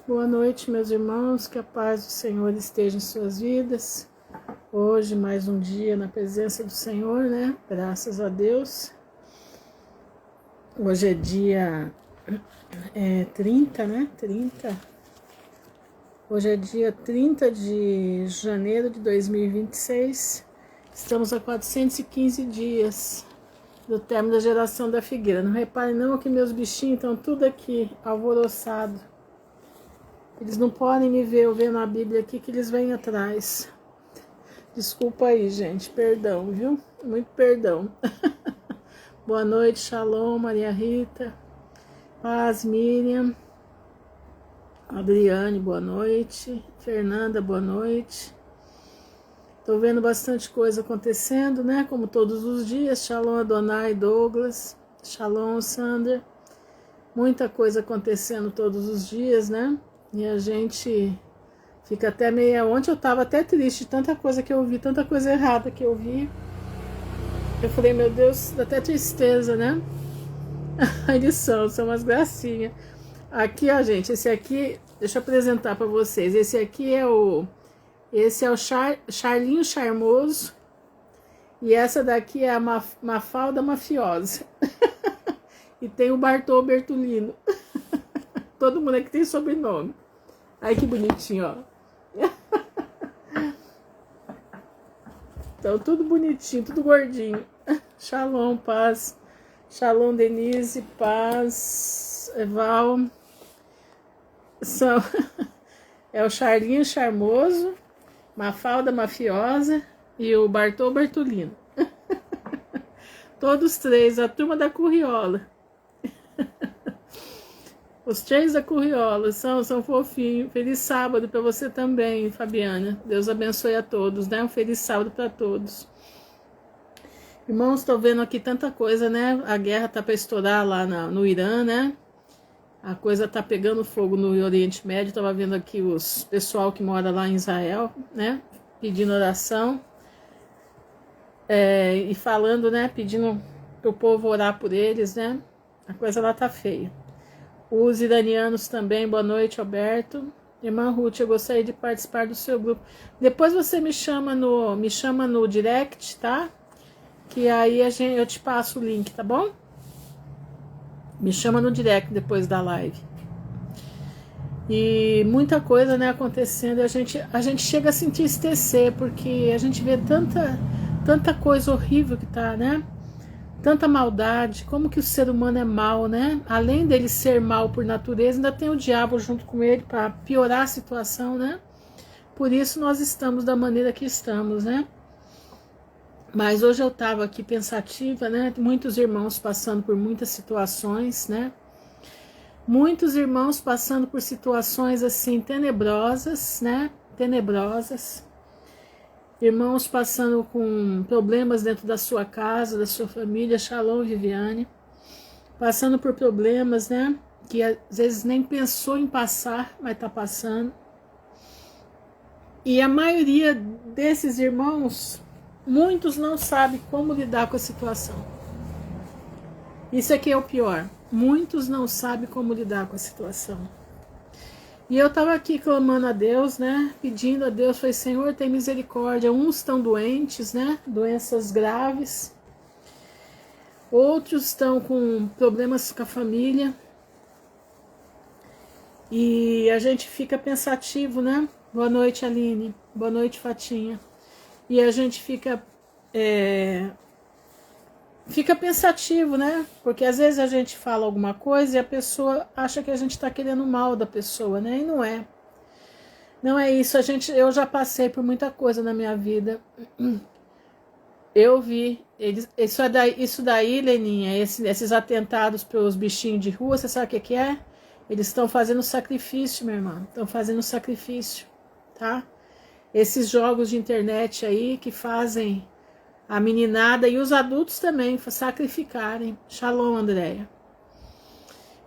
Boa noite, meus irmãos, que a paz do Senhor esteja em suas vidas. Hoje, mais um dia na presença do Senhor, né? Graças a Deus. Hoje é dia 30, né? 30. Hoje é dia 30 de janeiro de 2026. Estamos a 415 dias do término da geração da figueira. Não reparem não que meus bichinhos estão tudo aqui, alvoroçados. Eles não podem me ver, eu ver na Bíblia aqui que eles vêm atrás. Desculpa aí, gente, perdão, viu? Muito perdão. Boa noite, Shalom, Maria Rita, Paz, Miriam, Adriane, boa noite, Fernanda, boa noite. Tô vendo bastante coisa acontecendo, né? Como todos os dias. Shalom, Adonai, Douglas, Shalom, Sandra. Muita coisa acontecendo todos os dias, né? E a gente fica até meia... Ontem eu tava até triste, tanta coisa que eu vi, tanta coisa errada que eu vi. Eu falei, meu Deus, dá até tristeza, né? Eles são umas gracinhas. Aqui, ó, gente, esse aqui, deixa eu apresentar pra vocês. Esse aqui é o... Esse é o Charlinho Charmoso. E essa daqui é a Mafalda Mafiosa. E tem o Bartô Bertolino. Todo mundo aqui tem sobrenome. Ai, que bonitinho, ó. Então, tudo bonitinho, tudo gordinho. Shalom, paz. Shalom, Denise, paz. Eval. É o Charlinho Charmoso, Mafalda Mafiosa e o Bartô Bertolino. Todos três, a turma da Curriola. Os três da Curriola são fofinhos. Feliz sábado para você também, Fabiana. Deus abençoe a todos, né? Um feliz sábado para todos. Irmãos, estou vendo aqui tanta coisa, né? A guerra tá para estourar lá no Irã, né? A coisa tá pegando fogo no Oriente Médio. Estava vendo aqui os pessoal que mora lá em Israel, né? Pedindo oração. E falando, né? Pedindo para o povo orar por eles, né? A coisa lá tá feia. Os iranianos também, boa noite, Alberto. Irmã Ruth, eu gostaria de participar do seu grupo. Depois você me chama no direct, tá? Que aí eu te passo o link, tá bom? Me chama no direct depois da live. E muita coisa, né, acontecendo. A gente chega a se entristecer, porque a gente vê tanta coisa horrível que tá, né? Tanta maldade, como que o ser humano é mau, né? Além dele ser mau por natureza, ainda tem o diabo junto com ele para piorar a situação, né? Por isso nós estamos da maneira que estamos, né? Mas hoje eu estava aqui pensativa, né? Muitos irmãos passando por muitas situações, né? Muitos irmãos passando por situações assim tenebrosas, né? Tenebrosas. Irmãos passando com problemas dentro da sua casa, da sua família. Shalom, Viviane. Passando por problemas, né? Que às vezes nem pensou em passar, mas tá passando. E a maioria desses irmãos, muitos não sabem como lidar com a situação. Isso aqui é o pior. Muitos não sabem como lidar com a situação. E eu estava aqui clamando a Deus, né? Pedindo a Deus, falei, Senhor, tem misericórdia. Uns estão doentes, né? Doenças graves. Outros estão com problemas com a família. E a gente fica pensativo, né? Boa noite, Aline. Boa noite, Fatinha. E a gente fica pensativo, né? Porque às vezes a gente fala alguma coisa e a pessoa acha que a gente está querendo mal da pessoa, né? E não é. Não é isso. Eu já passei por muita coisa na minha vida. Eu vi. Isso daí, Leninha, esses atentados pelos bichinhos de rua, você sabe o que é? Eles estão fazendo sacrifício, minha irmã. Estão fazendo sacrifício, tá? Esses jogos de internet aí que fazem a meninada e os adultos também sacrificarem. Shalom, Andréia.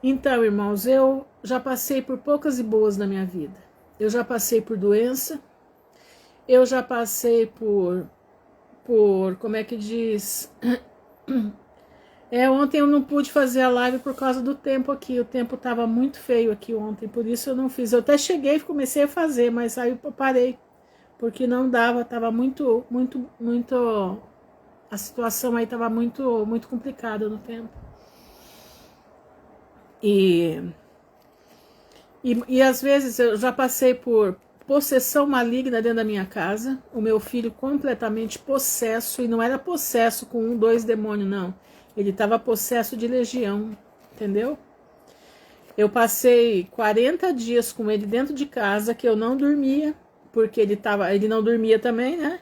Então, irmãos, eu já passei por poucas e boas na minha vida. Eu já passei por doença. Eu já passei por como é que diz? Ontem eu não pude fazer a live por causa do tempo aqui. O tempo estava muito feio aqui ontem, por isso eu não fiz. Eu até cheguei e comecei a fazer, mas aí eu parei, porque não dava, estava muito. A situação aí estava muito complicada no tempo. E às vezes eu já passei por possessão maligna dentro da minha casa. O meu filho completamente possesso, e não era possesso com 1, 2 demônios, não. Ele estava possesso de legião, entendeu? Eu passei 40 dias com ele dentro de casa, que eu não dormia, porque ele não dormia também, né?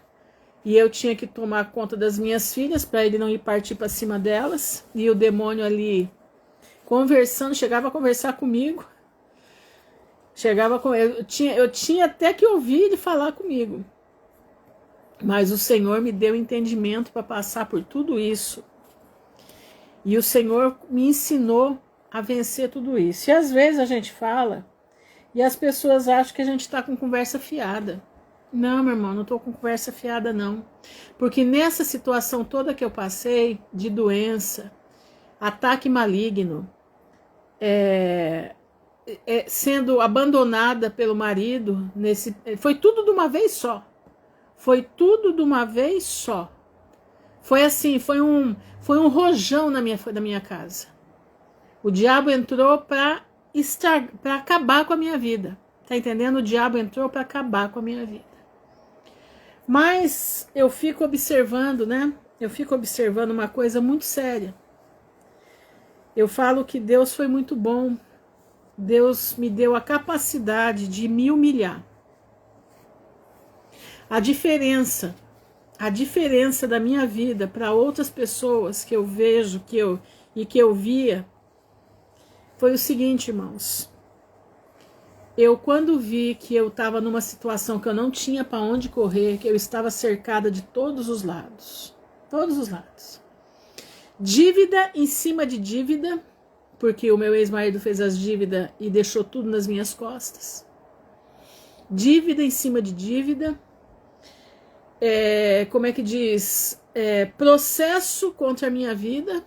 E eu tinha que tomar conta das minhas filhas para ele não ir partir para cima delas. E o demônio ali conversando, chegava a conversar comigo. Eu tinha até que ouvir ele falar comigo. Mas o Senhor me deu entendimento para passar por tudo isso. E o Senhor me ensinou a vencer tudo isso. E às vezes a gente fala e as pessoas acham que a gente está com conversa fiada. Não, meu irmão, não estou com conversa fiada, não. Porque nessa situação toda que eu passei, de doença, ataque maligno, sendo abandonada pelo marido, foi tudo de uma vez só. Foi tudo de uma vez só. Foi assim, foi um rojão na minha casa. O diabo entrou para acabar com a minha vida. Tá entendendo? O diabo entrou para acabar com a minha vida. Mas eu fico observando, né? Eu fico observando uma coisa muito séria. Eu falo que Deus foi muito bom. Deus me deu a capacidade de me humilhar. A diferença da minha vida para outras pessoas que eu vejo, que eu via, foi o seguinte, irmãos. Eu, quando vi que eu estava numa situação que eu não tinha para onde correr, que eu estava cercada de todos os lados, dívida em cima de dívida, porque o meu ex-marido fez as dívidas e deixou tudo nas minhas costas, dívida em cima de dívida, processos contra a minha vida,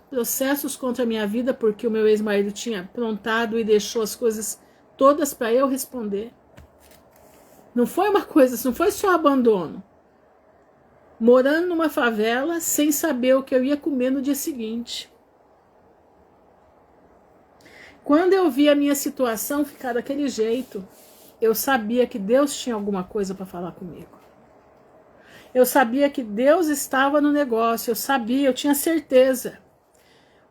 porque o meu ex-marido tinha aprontado e deixou as coisas todas para eu responder. Não foi uma coisa, não foi só abandono. Morando numa favela, sem saber o que eu ia comer no dia seguinte. Quando eu vi a minha situação ficar daquele jeito, eu sabia que Deus tinha alguma coisa para falar comigo. Eu sabia que Deus estava no negócio, eu tinha certeza.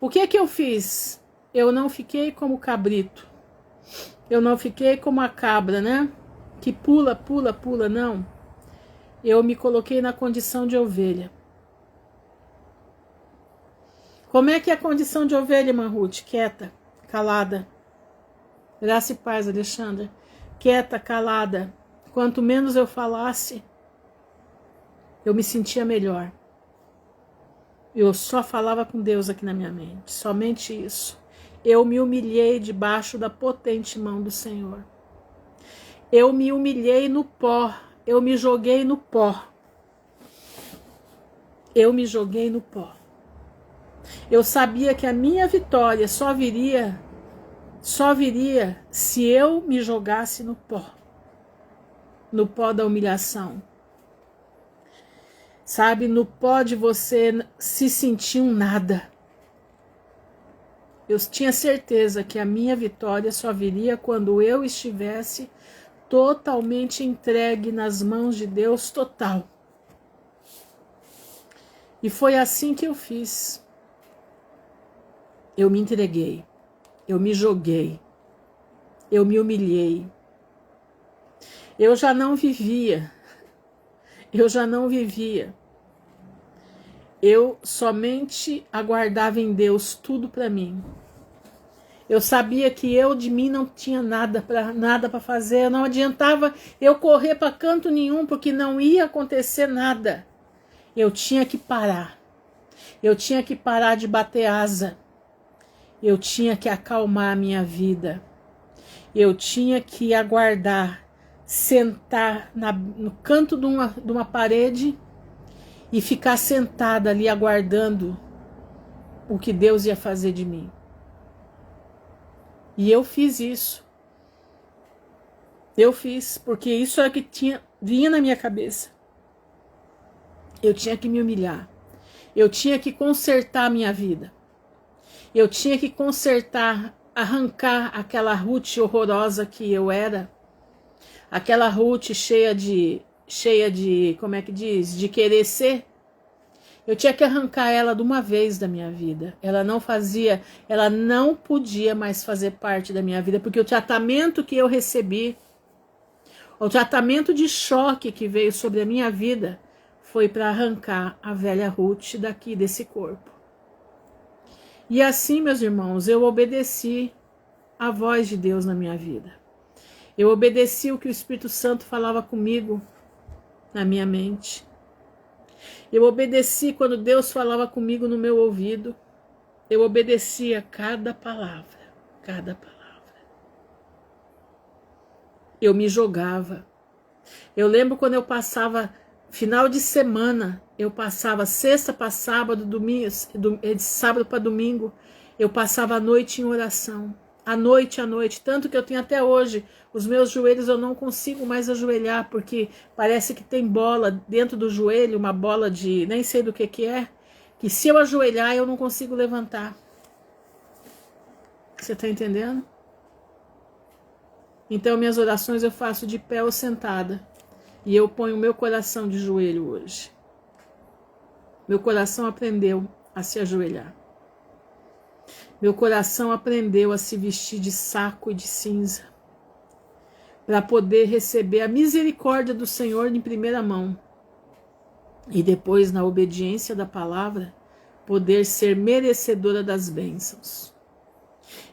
O que é que eu fiz? Eu não fiquei como cabrito. Eu não fiquei como a cabra, né? Que pula, não. Eu me coloquei na condição de ovelha. Como é que é a condição de ovelha, irmã Ruth? Quieta, calada. Graça e paz, Alexandra. Quieta, calada. Quanto menos eu falasse, eu me sentia melhor. Eu só falava com Deus aqui na minha mente. Somente isso. Eu me humilhei debaixo da potente mão do Senhor. Eu me humilhei no pó. Eu me joguei no pó. Eu sabia que a minha vitória só viria se eu me jogasse no pó da humilhação. Sabe, no pó de você se sentir um nada. Eu tinha certeza que a minha vitória só viria quando eu estivesse totalmente entregue nas mãos de Deus total. E foi assim que eu fiz. Eu me entreguei, eu me joguei, eu me humilhei. Eu já não vivia. Eu somente aguardava em Deus tudo para mim. Eu sabia que eu de mim não tinha nada para fazer. Não adiantava eu correr para canto nenhum, porque não ia acontecer nada. Eu tinha que parar. Eu tinha que parar de bater asa. Eu tinha que acalmar a minha vida. Eu tinha que aguardar, sentar no canto de uma parede e ficar sentada ali aguardando o que Deus ia fazer de mim. E eu fiz isso. Eu fiz, porque isso é o que vinha na minha cabeça. Eu tinha que me humilhar. Eu tinha que consertar a minha vida. Eu tinha que consertar, arrancar aquela Ruth horrorosa que eu era. Aquela Ruth cheia de, como é que diz? De querer ser. Eu tinha que arrancar ela de uma vez da minha vida. Ela não podia mais fazer parte da minha vida, porque o tratamento que eu recebi, o tratamento de choque que veio sobre a minha vida, foi para arrancar a velha Ruth daqui desse corpo. E assim, meus irmãos, eu obedeci a voz de Deus na minha vida. Eu obedeci o que o Espírito Santo falava comigo na minha mente. Eu obedeci quando Deus falava comigo no meu ouvido. Eu obedecia cada palavra, cada palavra. Eu me jogava. Eu lembro quando eu passava final de semana, eu passava sexta para sábado, domingo, de sábado para domingo, eu passava a noite em oração. À noite, tanto que eu tenho até hoje, os meus joelhos eu não consigo mais ajoelhar, porque parece que tem bola dentro do joelho, uma bola de, nem sei do que é, que se eu ajoelhar eu não consigo levantar. Você está entendendo? Então minhas orações eu faço de pé ou sentada, e eu ponho o meu coração de joelho hoje. Meu coração aprendeu a se ajoelhar. Meu coração aprendeu a se vestir de saco e de cinza, para poder receber a misericórdia do Senhor em primeira mão. E depois, na obediência da palavra, poder ser merecedora das bênçãos.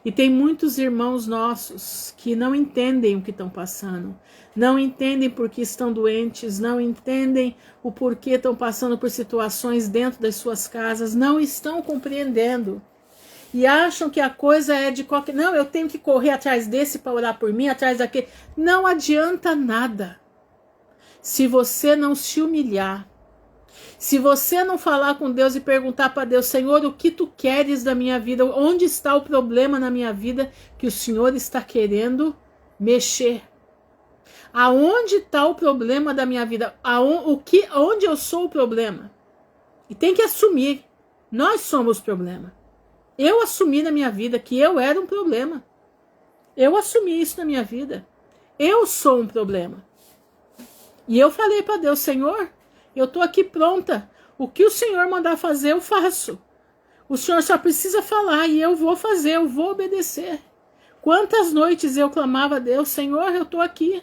E tem muitos irmãos nossos que não entendem o que estão passando, não entendem por que estão doentes, não entendem o porquê estão passando por situações dentro das suas casas, não estão compreendendo. E acham que a coisa é de qualquer... Não, eu tenho que correr atrás desse para orar por mim, atrás daquele. Não adianta nada. Se você não se humilhar, se você não falar com Deus e perguntar para Deus, Senhor, o que tu queres da minha vida? Onde está o problema na minha vida que o Senhor está querendo Aonde está o problema da minha vida? Onde eu sou o problema? E tem que assumir. Nós somos o problema. Eu assumi na minha vida que eu era um problema. Eu assumi isso na minha vida. Eu sou um problema. E eu falei para Deus, Senhor, eu estou aqui pronta. O que o Senhor mandar fazer, eu faço. O Senhor só precisa falar e eu vou fazer, eu vou obedecer. Quantas noites eu clamava a Deus, Senhor, eu estou aqui.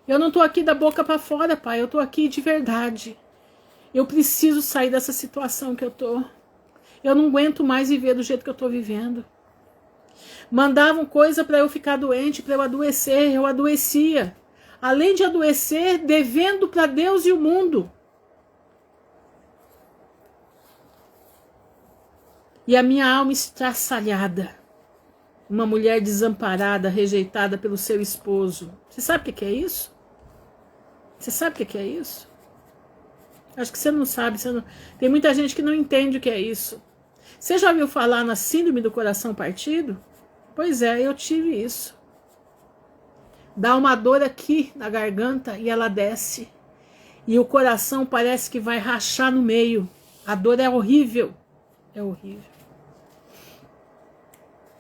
Eu não estou aqui da boca para fora, Pai, eu estou aqui de verdade. Eu preciso sair dessa situação que eu estou. Eu não aguento mais viver do jeito que eu estou vivendo. Mandavam coisa para eu ficar doente, para eu adoecer, eu adoecia. Além de adoecer, devendo para Deus e o mundo. E a minha alma estraçalhada. Uma mulher desamparada, rejeitada pelo seu esposo. Você sabe o que é isso? Você sabe o que é isso? Acho que você não sabe. Tem muita gente que não entende o que é isso. Você já ouviu falar na síndrome do coração partido? Pois é, eu tive isso. Dá uma dor aqui na garganta e ela desce. E o coração parece que vai rachar no meio. A dor é horrível. É horrível.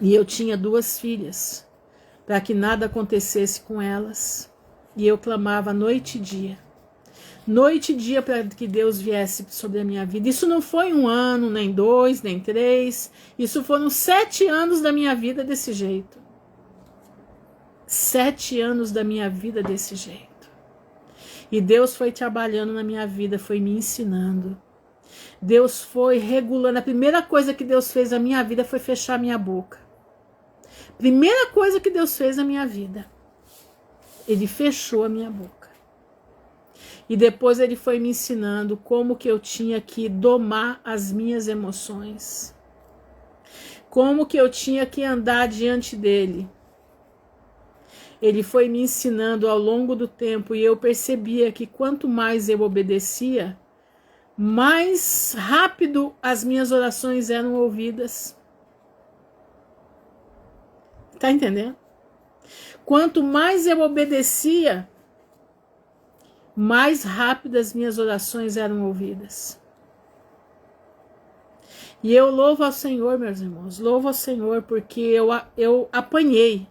E eu tinha 2 filhas, para que nada acontecesse com elas. E eu clamava noite e dia. Noite e dia para que Deus viesse sobre a minha vida. Isso não foi 1 ano, nem 2, nem 3. Isso foram 7 anos da minha vida desse jeito. 7 anos da minha vida desse jeito. E Deus foi trabalhando na minha vida, foi me ensinando. Deus foi regulando. A primeira coisa que Deus fez na minha vida foi fechar minha boca. Primeira coisa que Deus fez na minha vida. Ele fechou a minha boca. E depois ele foi me ensinando como que eu tinha que domar as minhas emoções. Como que eu tinha que andar diante dele. Ele foi me ensinando ao longo do tempo e eu percebia que quanto mais eu obedecia, mais rápido as minhas orações eram ouvidas. Tá entendendo? Quanto mais eu obedecia, mais rápido as minhas orações eram ouvidas. E eu louvo ao Senhor, meus irmãos, louvo ao Senhor, porque eu apanhei.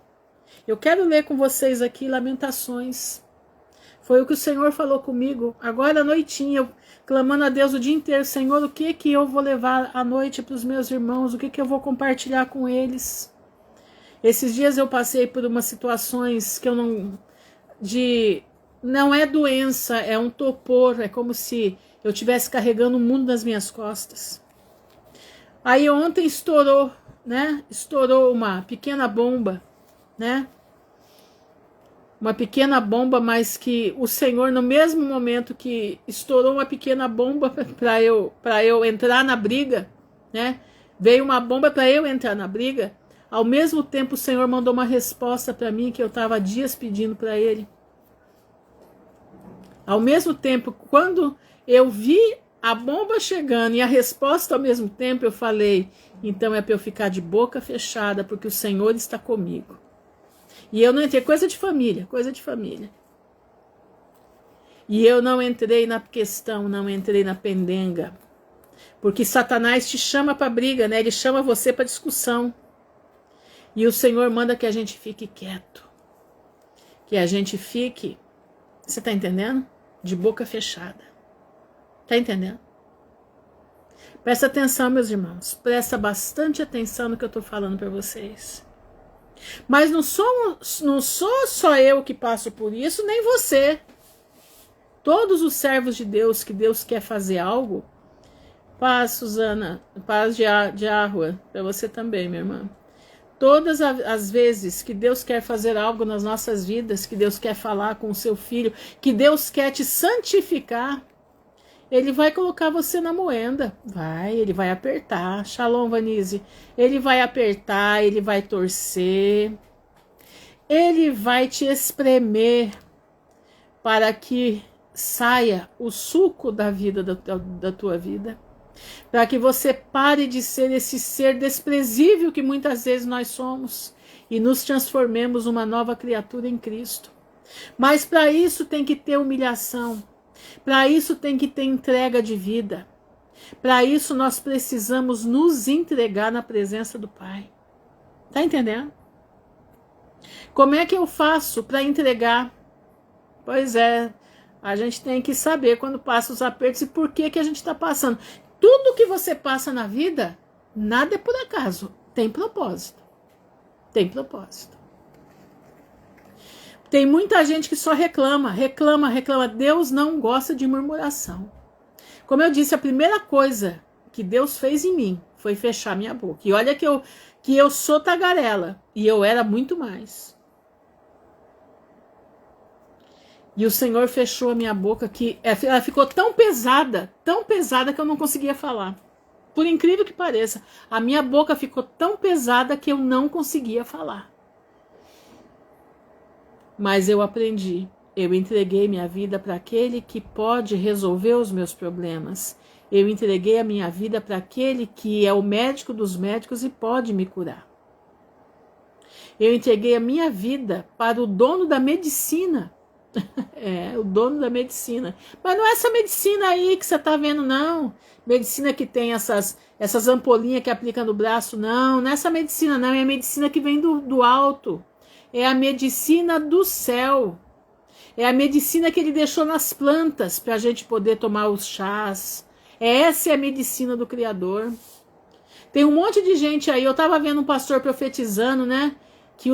Eu quero ler com vocês aqui Lamentações. Foi o que o Senhor falou comigo, agora à noitinha, eu clamando a Deus o dia inteiro: Senhor, o que eu vou levar à noite para os meus irmãos? O que eu vou compartilhar com eles? Esses dias eu passei por umas situações que eu não... Não é doença, é um torpor, é como se eu estivesse carregando o mundo nas minhas costas. Aí ontem estourou, né? Estourou uma pequena bomba, né? Uma pequena bomba, mas que o Senhor, no mesmo momento que estourou uma pequena bomba para eu entrar na briga, né? Veio uma bomba para eu entrar na briga. Ao mesmo tempo, o Senhor mandou uma resposta para mim que eu estava há dias pedindo para Ele. Ao mesmo tempo, quando eu vi a bomba chegando e a resposta ao mesmo tempo, eu falei: então é para eu ficar de boca fechada, porque o Senhor está comigo. E eu não entrei, coisa de família, coisa de família. E eu não entrei na questão, não entrei na pendenga. Porque Satanás te chama para briga, né? Ele chama você para discussão. E o Senhor manda que a gente fique quieto. Que a gente fique, você está entendendo? De boca fechada. Está entendendo? Presta atenção, meus irmãos. Presta bastante atenção no que eu estou falando para vocês. Mas não sou só eu que passo por isso, nem você. Todos os servos de Deus, que Deus quer fazer algo. Paz, Suzana. Paz de Arrua. Para você também, minha irmã. Todas as vezes que Deus quer fazer algo nas nossas vidas, que Deus quer falar com o seu filho, que Deus quer te santificar, Ele vai colocar você na moenda. Ele vai apertar. Shalom, Vanise. Ele vai apertar, ele vai torcer. Ele vai te espremer para que saia o suco da vida, da tua vida. Para que você pare de ser esse ser desprezível que muitas vezes nós somos e nos transformemos uma nova criatura em Cristo. Mas para isso tem que ter humilhação. Para isso tem que ter entrega de vida. Para isso nós precisamos nos entregar na presença do Pai. Tá entendendo? Como é que eu faço para entregar? Pois é, a gente tem que saber quando passa os apertos e por que a gente está passando. Tudo que você passa na vida, nada é por acaso. Tem propósito. Tem propósito. Tem muita gente que só reclama. Deus não gosta de murmuração. Como eu disse, a primeira coisa que Deus fez em mim foi fechar minha boca. E olha que eu sou tagarela. E eu era muito mais. E o Senhor fechou a minha boca que ela ficou tão pesada que eu não conseguia falar. Por incrível que pareça, a minha boca ficou tão pesada que eu não conseguia falar. Mas eu aprendi, eu entreguei minha vida para aquele que pode resolver os meus problemas. Eu entreguei a minha vida para aquele que é o médico dos médicos e pode me curar. Eu entreguei a minha vida para o dono da medicina. O dono da medicina. Mas não é essa medicina aí que você está vendo, não. Medicina que tem essas ampolinhas que aplica no braço, não. Não é essa medicina, não. É a medicina que vem do alto. É a medicina do céu. É a medicina que ele deixou nas plantas para a gente poder tomar os chás. Essa é a medicina do Criador. Tem um monte de gente aí. Eu estava vendo um pastor profetizando, né? Que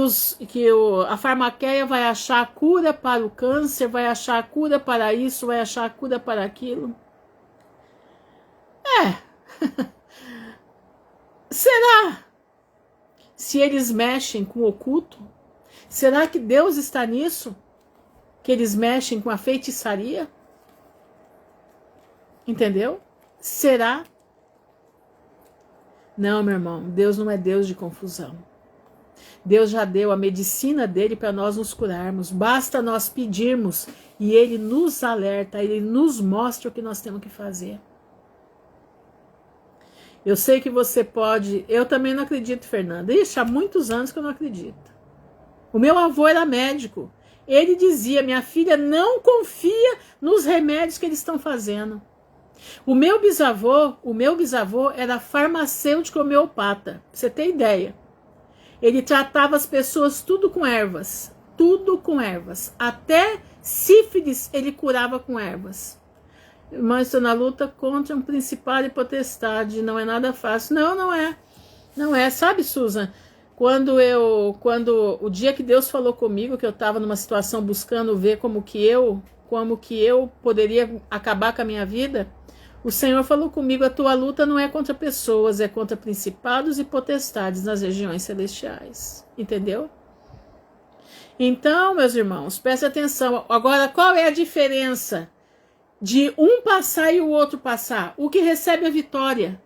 a farmaqueia vai achar a cura para o câncer, vai achar a cura para isso, vai achar a cura para aquilo. Será? Se eles mexem com o oculto, será que Deus está nisso? Que eles mexem com a feitiçaria? Entendeu? Será? Não, meu irmão, Deus não é Deus de confusão. Deus já deu a medicina dele para nós nos curarmos. Basta nós pedirmos e ele nos alerta, ele nos mostra o que nós temos que fazer. Eu sei que você pode... Eu também não acredito, Fernanda. Ixi, há muitos anos que eu não acredito. O meu avô era médico. Ele dizia, minha filha, não confia nos remédios que eles estão fazendo. O meu bisavô era farmacêutico homeopata. Pra você ter ideia. Ele tratava as pessoas tudo com ervas. Tudo com ervas. Até sífilis ele curava com ervas. Mas estou na luta contra um principado e potestade. Não é nada fácil. Não, não é. Não é. Sabe, Susan? Quando o dia que Deus falou comigo, que eu estava numa situação buscando ver como que eu poderia acabar com a minha vida, o Senhor falou comigo, a tua luta não é contra pessoas, é contra principados e potestades nas regiões celestiais. Entendeu? Então, meus irmãos, prestem atenção. Agora, qual é a diferença de um passar e o outro passar? O que recebe a vitória?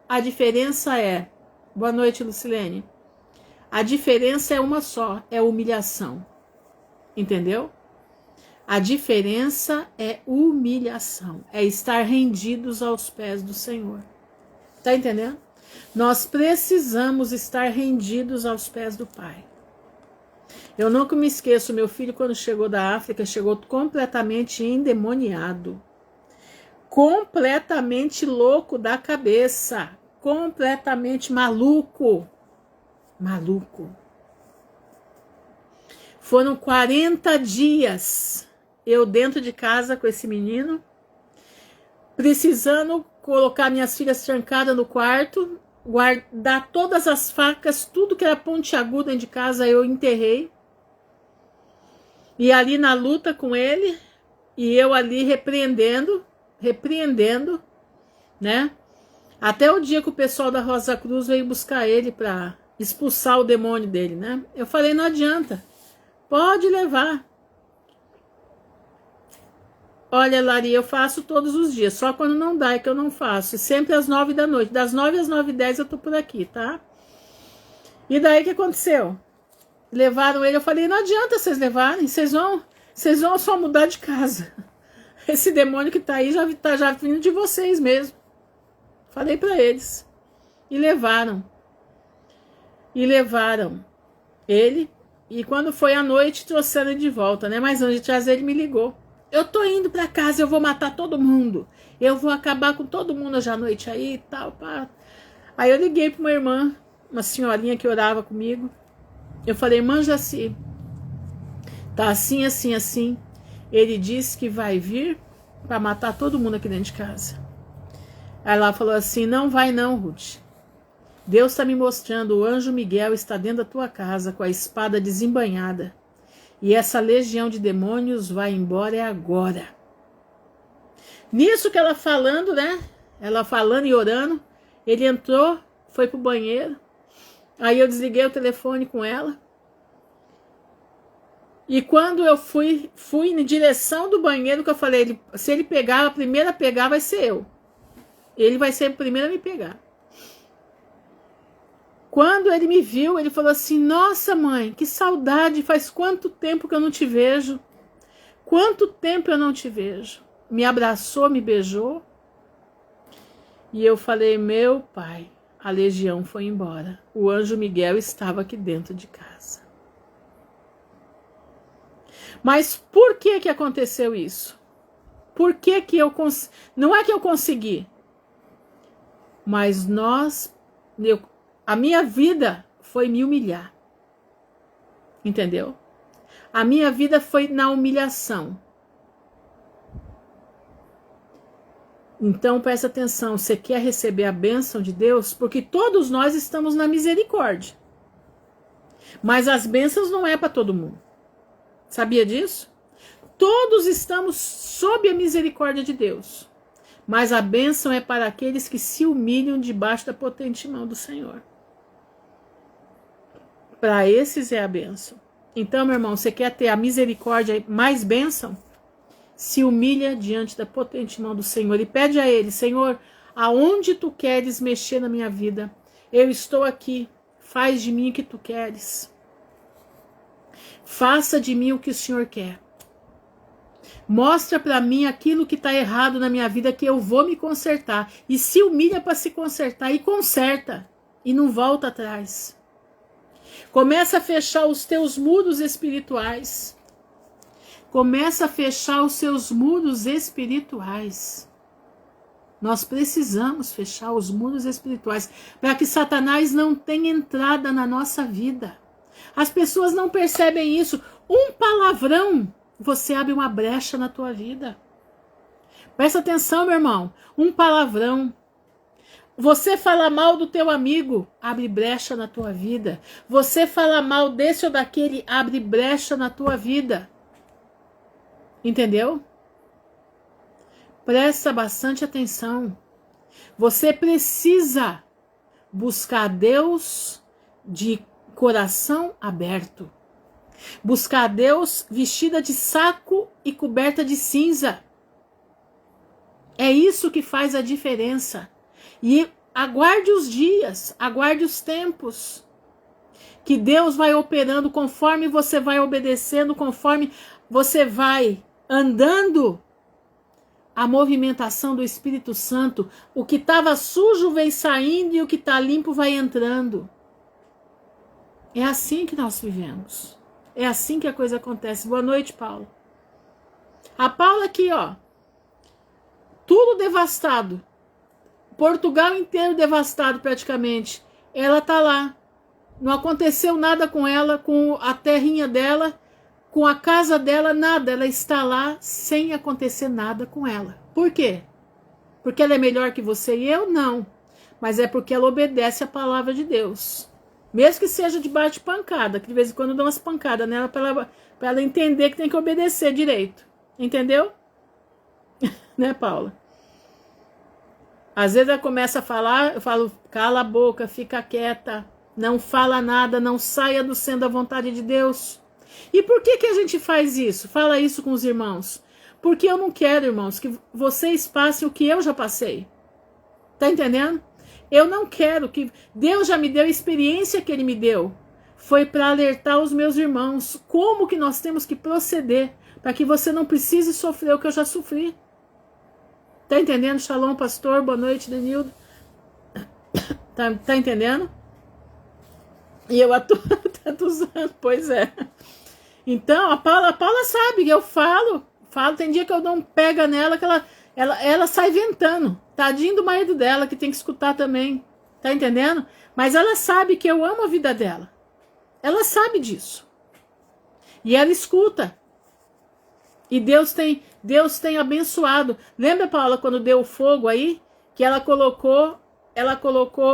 A diferença é... Boa noite, Lucilene. A diferença é uma só, é humilhação. Entendeu? A diferença é humilhação, é estar rendidos aos pés do Senhor. Tá entendendo? Nós precisamos estar rendidos aos pés do Pai. Eu nunca me esqueço, meu filho, quando chegou da África, chegou completamente endemoniado. Completamente louco da cabeça. Completamente maluco. Maluco. Foram 40 dias eu dentro de casa com esse menino, precisando colocar minhas filhas trancadas no quarto, guardar todas as facas, tudo que era pontiagudo dentro de casa eu enterrei. E ali na luta com ele, e eu ali repreendendo, né? Até o dia que o pessoal da Rosa Cruz veio buscar ele para expulsar o demônio dele, né? Eu falei, não adianta, pode levar. Olha, Lari, eu faço todos os dias, só quando não dá é que eu não faço. Sempre às 9 da noite, das 9 às 9h10 eu tô por aqui, tá? E daí o que aconteceu? Levaram ele, eu falei, não adianta vocês levarem, vocês vão só mudar de casa. Esse demônio que tá aí já vindo de vocês mesmo. Falei pra eles. E levaram. Ele. E quando foi à noite, trouxeram ele de volta, né? Mas antes de trazer, ele me ligou. Eu tô indo pra casa, eu vou matar todo mundo. Eu vou acabar com todo mundo hoje à noite aí e tal. Pá. Aí eu liguei pra uma irmã, uma senhorinha que orava comigo. Eu falei, irmã Jaci, tá assim, assim, assim. Ele disse que vai vir pra matar todo mundo aqui dentro de casa. Aí ela falou assim, não vai não, Ruth. Deus está me mostrando, o anjo Miguel está dentro da tua casa com a espada desembainhada. E essa legião de demônios vai embora agora. Nisso que ela falando, né? Ela falando e orando, ele entrou, foi pro banheiro. Aí eu desliguei o telefone com ela. E quando eu fui em direção do banheiro, que eu falei, se ele pegar, a primeira a pegar vai ser eu. Ele vai ser o primeiro a me pegar. Quando ele me viu, ele falou assim, nossa mãe, que saudade, faz quanto tempo que eu não te vejo. Quanto tempo eu não te vejo. Me abraçou, me beijou. E eu falei, meu pai, a legião foi embora. O anjo Miguel estava aqui dentro de casa. Mas por que aconteceu isso? Por que eu consegui? Não é que eu consegui. Mas a minha vida foi me humilhar. Entendeu? A minha vida foi na humilhação. Então presta atenção, você quer receber a bênção de Deus? Porque todos nós estamos na misericórdia. Mas as bênçãos não é para todo mundo. Sabia disso? Todos estamos sob a misericórdia de Deus. Mas a bênção é para aqueles que se humilham debaixo da potente mão do Senhor. Para esses é a bênção. Então, meu irmão, você quer ter a misericórdia mais bênção? Se humilha diante da potente mão do Senhor e pede a Ele, Senhor, aonde Tu queres mexer na minha vida? Eu estou aqui, faz de mim o que Tu queres. Faça de mim o que o Senhor quer. Mostra para mim aquilo que está errado na minha vida, que eu vou me consertar. E se humilha para se consertar e conserta. E não volta atrás. Começa a fechar os teus muros espirituais. Começa a fechar os seus muros espirituais. Nós precisamos fechar os muros espirituais para que Satanás não tenha entrada na nossa vida. As pessoas não percebem isso. Um palavrão, você abre uma brecha na tua vida. Presta atenção, meu irmão. Um palavrão. Você fala mal do teu amigo, abre brecha na tua vida. Você fala mal desse ou daquele, abre brecha na tua vida. Entendeu? Presta bastante atenção. Você precisa buscar Deus de coração aberto. Buscar Deus vestida de saco e coberta de cinza. É isso que faz a diferença. E aguarde os dias, aguarde os tempos, que Deus vai operando conforme você vai obedecendo, conforme você vai andando. A movimentação do Espírito Santo, o que estava sujo vem saindo e o que está limpo vai entrando. É assim que nós vivemos. É assim que a coisa acontece. Boa noite, Paulo. A Paula aqui, ó. Tudo devastado. Portugal inteiro devastado praticamente. Ela tá lá. Não aconteceu nada com ela, com a terrinha dela, com a casa dela, nada. Ela está lá sem acontecer nada com ela. Por quê? Porque ela é melhor que você e eu? Não. Mas é porque ela obedece a palavra de Deus. Mesmo que seja de bate-pancada, que de vez em quando dá umas pancadas nela para ela entender que tem que obedecer direito. Entendeu? Né, Paula? Às vezes ela começa a falar, eu falo, cala a boca, fica quieta, não fala nada, não saia do centro da vontade de Deus. E por que a gente faz isso? Fala isso com os irmãos. Porque eu não quero, irmãos, que vocês passem o que eu já passei. Tá entendendo? Eu não quero que... Deus já me deu a experiência que Ele me deu. Foi para alertar os meus irmãos como que nós temos que proceder para que você não precise sofrer o que eu já sofri. Tá entendendo? Shalom, pastor. Boa noite, Denildo. Tá entendendo? E eu tanto usando, pois é. Então, a Paula sabe que eu falo, tem dia que eu dou um pega nela, que ela sai ventando. Tadinho do marido dela, que tem que escutar também. Tá entendendo? Mas ela sabe que eu amo a vida dela. Ela sabe disso. E ela escuta. E Deus tem abençoado. Lembra, Paula, quando deu o fogo aí? Que ela colocou,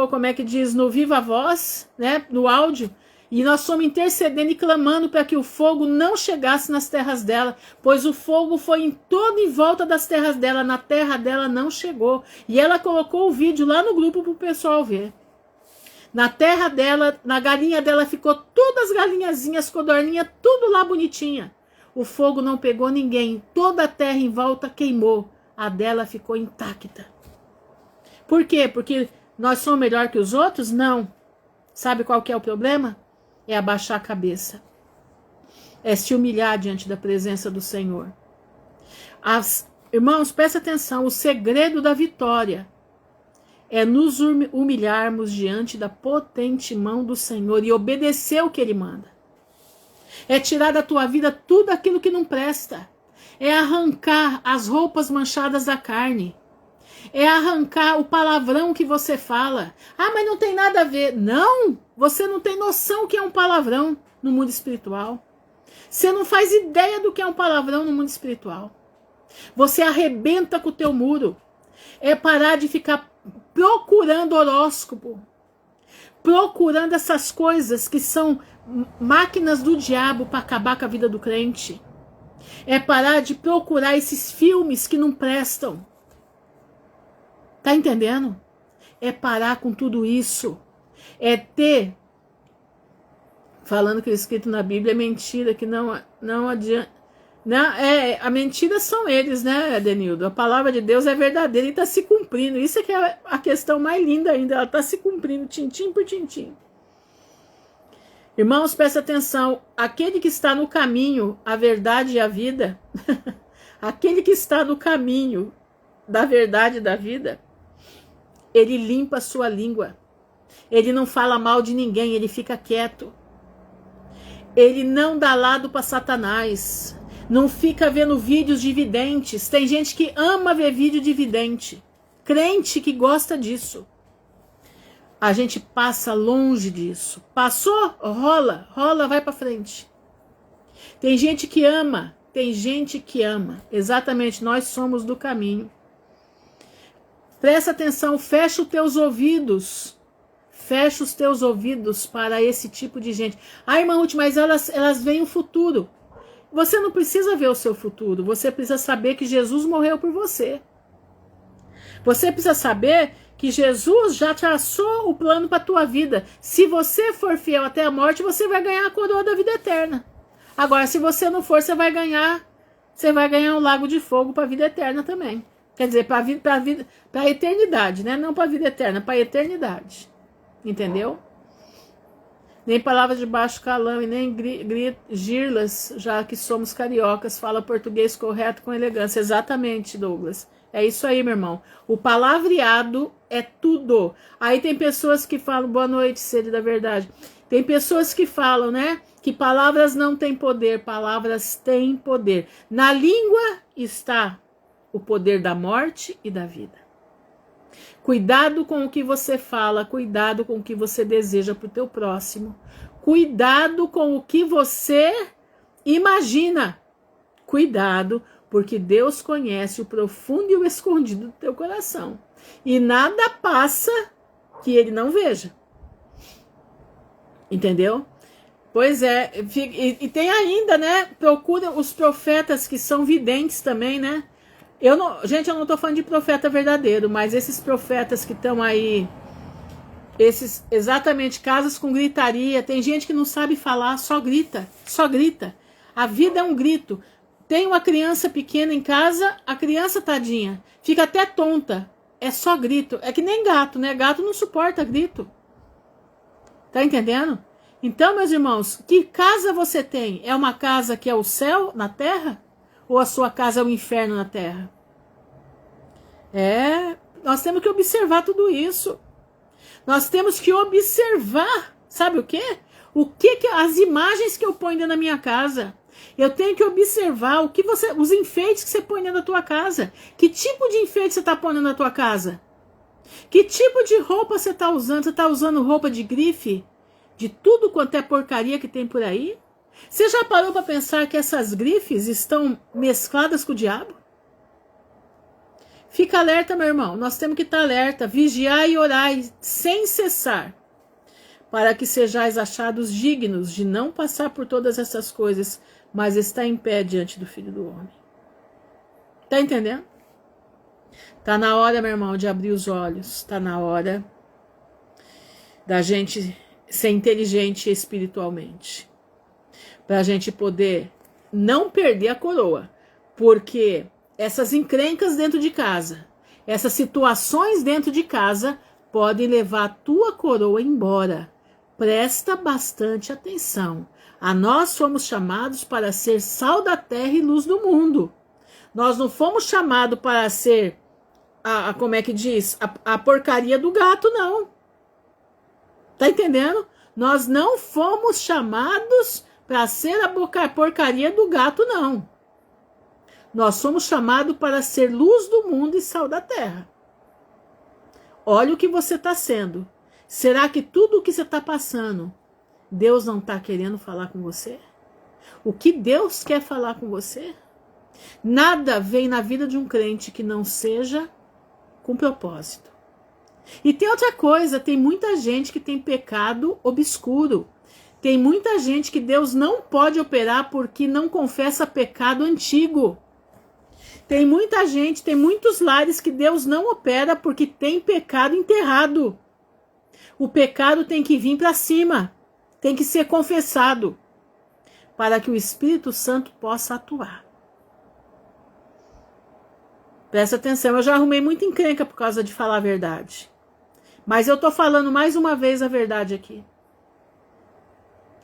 como é que diz, no Viva Voz, né? No áudio. E nós fomos intercedendo e clamando para que o fogo não chegasse nas terras dela, pois o fogo foi em volta das terras dela, na terra dela não chegou. E ela colocou o vídeo lá no grupo para o pessoal ver. Na terra dela, na galinha dela ficou todas as galinhazinhas, codorninha, tudo lá bonitinha. O fogo não pegou ninguém, toda a terra em volta queimou, a dela ficou intacta. Por quê? Porque nós somos melhor que os outros? Não. Sabe qual que é o problema? É abaixar a cabeça. É se humilhar diante da presença do Senhor. Irmãos, presta atenção, o segredo da vitória é nos humilharmos diante da potente mão do Senhor e obedecer o que Ele manda. É tirar da tua vida tudo aquilo que não presta. É arrancar as roupas manchadas da carne. É arrancar o palavrão que você fala. Ah, mas não tem nada a ver. Não! Você não tem noção o que é um palavrão no mundo espiritual. Você não faz ideia do que é um palavrão no mundo espiritual. Você arrebenta com o teu muro. É parar de ficar procurando horóscopo. Procurando essas coisas que são máquinas do diabo para acabar com a vida do crente. É parar de procurar esses filmes que não prestam. Tá entendendo? É parar com tudo isso. É ter... Falando que o escrito na Bíblia é mentira, que não adianta... a mentira são eles, né, Denildo? A palavra de Deus é verdadeira e está se cumprindo. Isso é que é a questão mais linda ainda. Ela está se cumprindo, tintim por tintim. Irmãos, presta atenção. Aquele que está no caminho, a verdade e a vida... Aquele que está no caminho da verdade e da vida, ele limpa a sua língua. Ele não fala mal de ninguém, ele fica quieto. Ele não dá lado para Satanás. Não fica vendo vídeos de videntes. Tem gente que ama ver vídeo de vidente. Crente que gosta disso. A gente passa longe disso. Passou, rola, vai para frente. Tem gente que ama. Exatamente, nós somos do caminho. Presta atenção, fecha os teus ouvidos. Fecha os teus ouvidos para esse tipo de gente. Ah, irmã Ruth, mas elas veem o futuro. Você não precisa ver o seu futuro. Você precisa saber que Jesus morreu por você. Você precisa saber que Jesus já traçou o plano para a tua vida. Se você for fiel até a morte, você vai ganhar a coroa da vida eterna. Agora, se você não for, você vai ganhar um lago de fogo para a vida eterna também. Quer dizer, para a eternidade, né? Não para a vida eterna, para a eternidade. Entendeu? Nem palavras de baixo calão e nem girlas, já que somos cariocas, fala português correto com elegância. Exatamente, Douglas. É isso aí, meu irmão. O palavreado é tudo. Aí tem pessoas que falam, boa noite, sede da verdade. Tem pessoas que falam, né, que palavras não têm poder, palavras têm poder. Na língua está o poder da morte e da vida. Cuidado com o que você fala, cuidado com o que você deseja para o teu próximo. Cuidado com o que você imagina. Cuidado, porque Deus conhece o profundo e o escondido do teu coração. E nada passa que ele não veja. Entendeu? Pois é, e tem ainda, né? Procura os profetas que são videntes também, né? Gente, eu não tô falando de profeta verdadeiro, mas esses profetas que estão aí, esses exatamente casas com gritaria, tem gente que não sabe falar, só grita. A vida é um grito. Tem uma criança pequena em casa, a criança tadinha, fica até tonta, é só grito. É que nem gato, né? Gato não suporta grito. Tá entendendo? Então, meus irmãos, que casa você tem? É uma casa que é o céu na terra? Ou a sua casa é o inferno na terra? Nós temos que observar tudo isso. Nós temos que observar, sabe o quê? As imagens que eu ponho dentro da minha casa. Eu tenho que observar os enfeites que você põe dentro da tua casa. Que tipo de enfeite você está pondo na tua casa? Que tipo de roupa você está usando? Você está usando roupa de grife? De tudo quanto é porcaria que tem por aí? Você já parou para pensar que essas grifes estão mescladas com o diabo? Fica alerta, meu irmão. Nós temos que estar alerta. Vigiai e orai sem cessar, para que sejais achados dignos de não passar por todas essas coisas, mas estar em pé diante do Filho do Homem. Tá entendendo? Tá na hora, meu irmão, de abrir os olhos. Tá na hora da gente ser inteligente espiritualmente. Para a gente poder não perder a coroa. Porque essas encrencas dentro de casa, essas situações dentro de casa, podem levar a tua coroa embora. Presta bastante atenção. Nós fomos chamados para ser sal da terra e luz do mundo. Nós não fomos chamados para ser, como é que diz? A porcaria do gato, não. Tá entendendo? Nós não fomos chamados para ser a porcaria do gato, não. Nós somos chamados para ser luz do mundo e sal da terra. Olha o que você está sendo. Será que tudo o que você está passando, Deus não está querendo falar com você? O que Deus quer falar com você? Nada vem na vida de um crente que não seja com propósito. E tem outra coisa, tem muita gente que tem pecado obscuro. Tem muita gente que Deus não pode operar porque não confessa pecado antigo. Tem muita gente, tem muitos lares que Deus não opera porque tem pecado enterrado. O pecado tem que vir para cima, tem que ser confessado, para que o Espírito Santo possa atuar. Presta atenção, eu já arrumei muita encrenca por causa de falar a verdade. Mas eu estou falando mais uma vez a verdade aqui.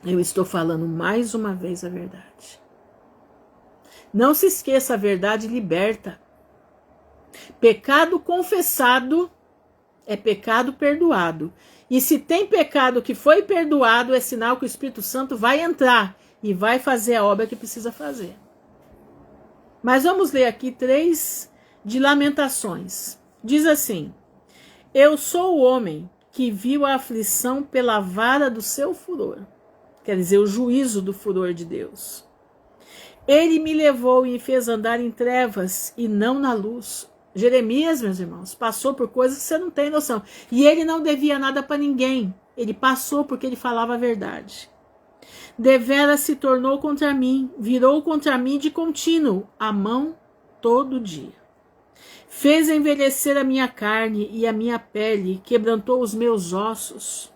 Eu estou falando mais uma vez a verdade. Não se esqueça, a verdade liberta. Pecado confessado é pecado perdoado. E se tem pecado que foi perdoado, é sinal que o Espírito Santo vai entrar e vai fazer a obra que precisa fazer. Mas vamos ler aqui 3 de Lamentações. Diz assim: eu sou o homem que viu a aflição pela vara do seu furor. Quer dizer, o juízo do furor de Deus. Ele me levou e me fez andar em trevas e não na luz. Jeremias, meus irmãos, passou por coisas que você não tem noção. E ele não devia nada para ninguém. Ele passou porque ele falava a verdade. Deveras se tornou contra mim, virou contra mim de contínuo, a mão todo dia. Fez envelhecer a minha carne e a minha pele, quebrantou os meus ossos.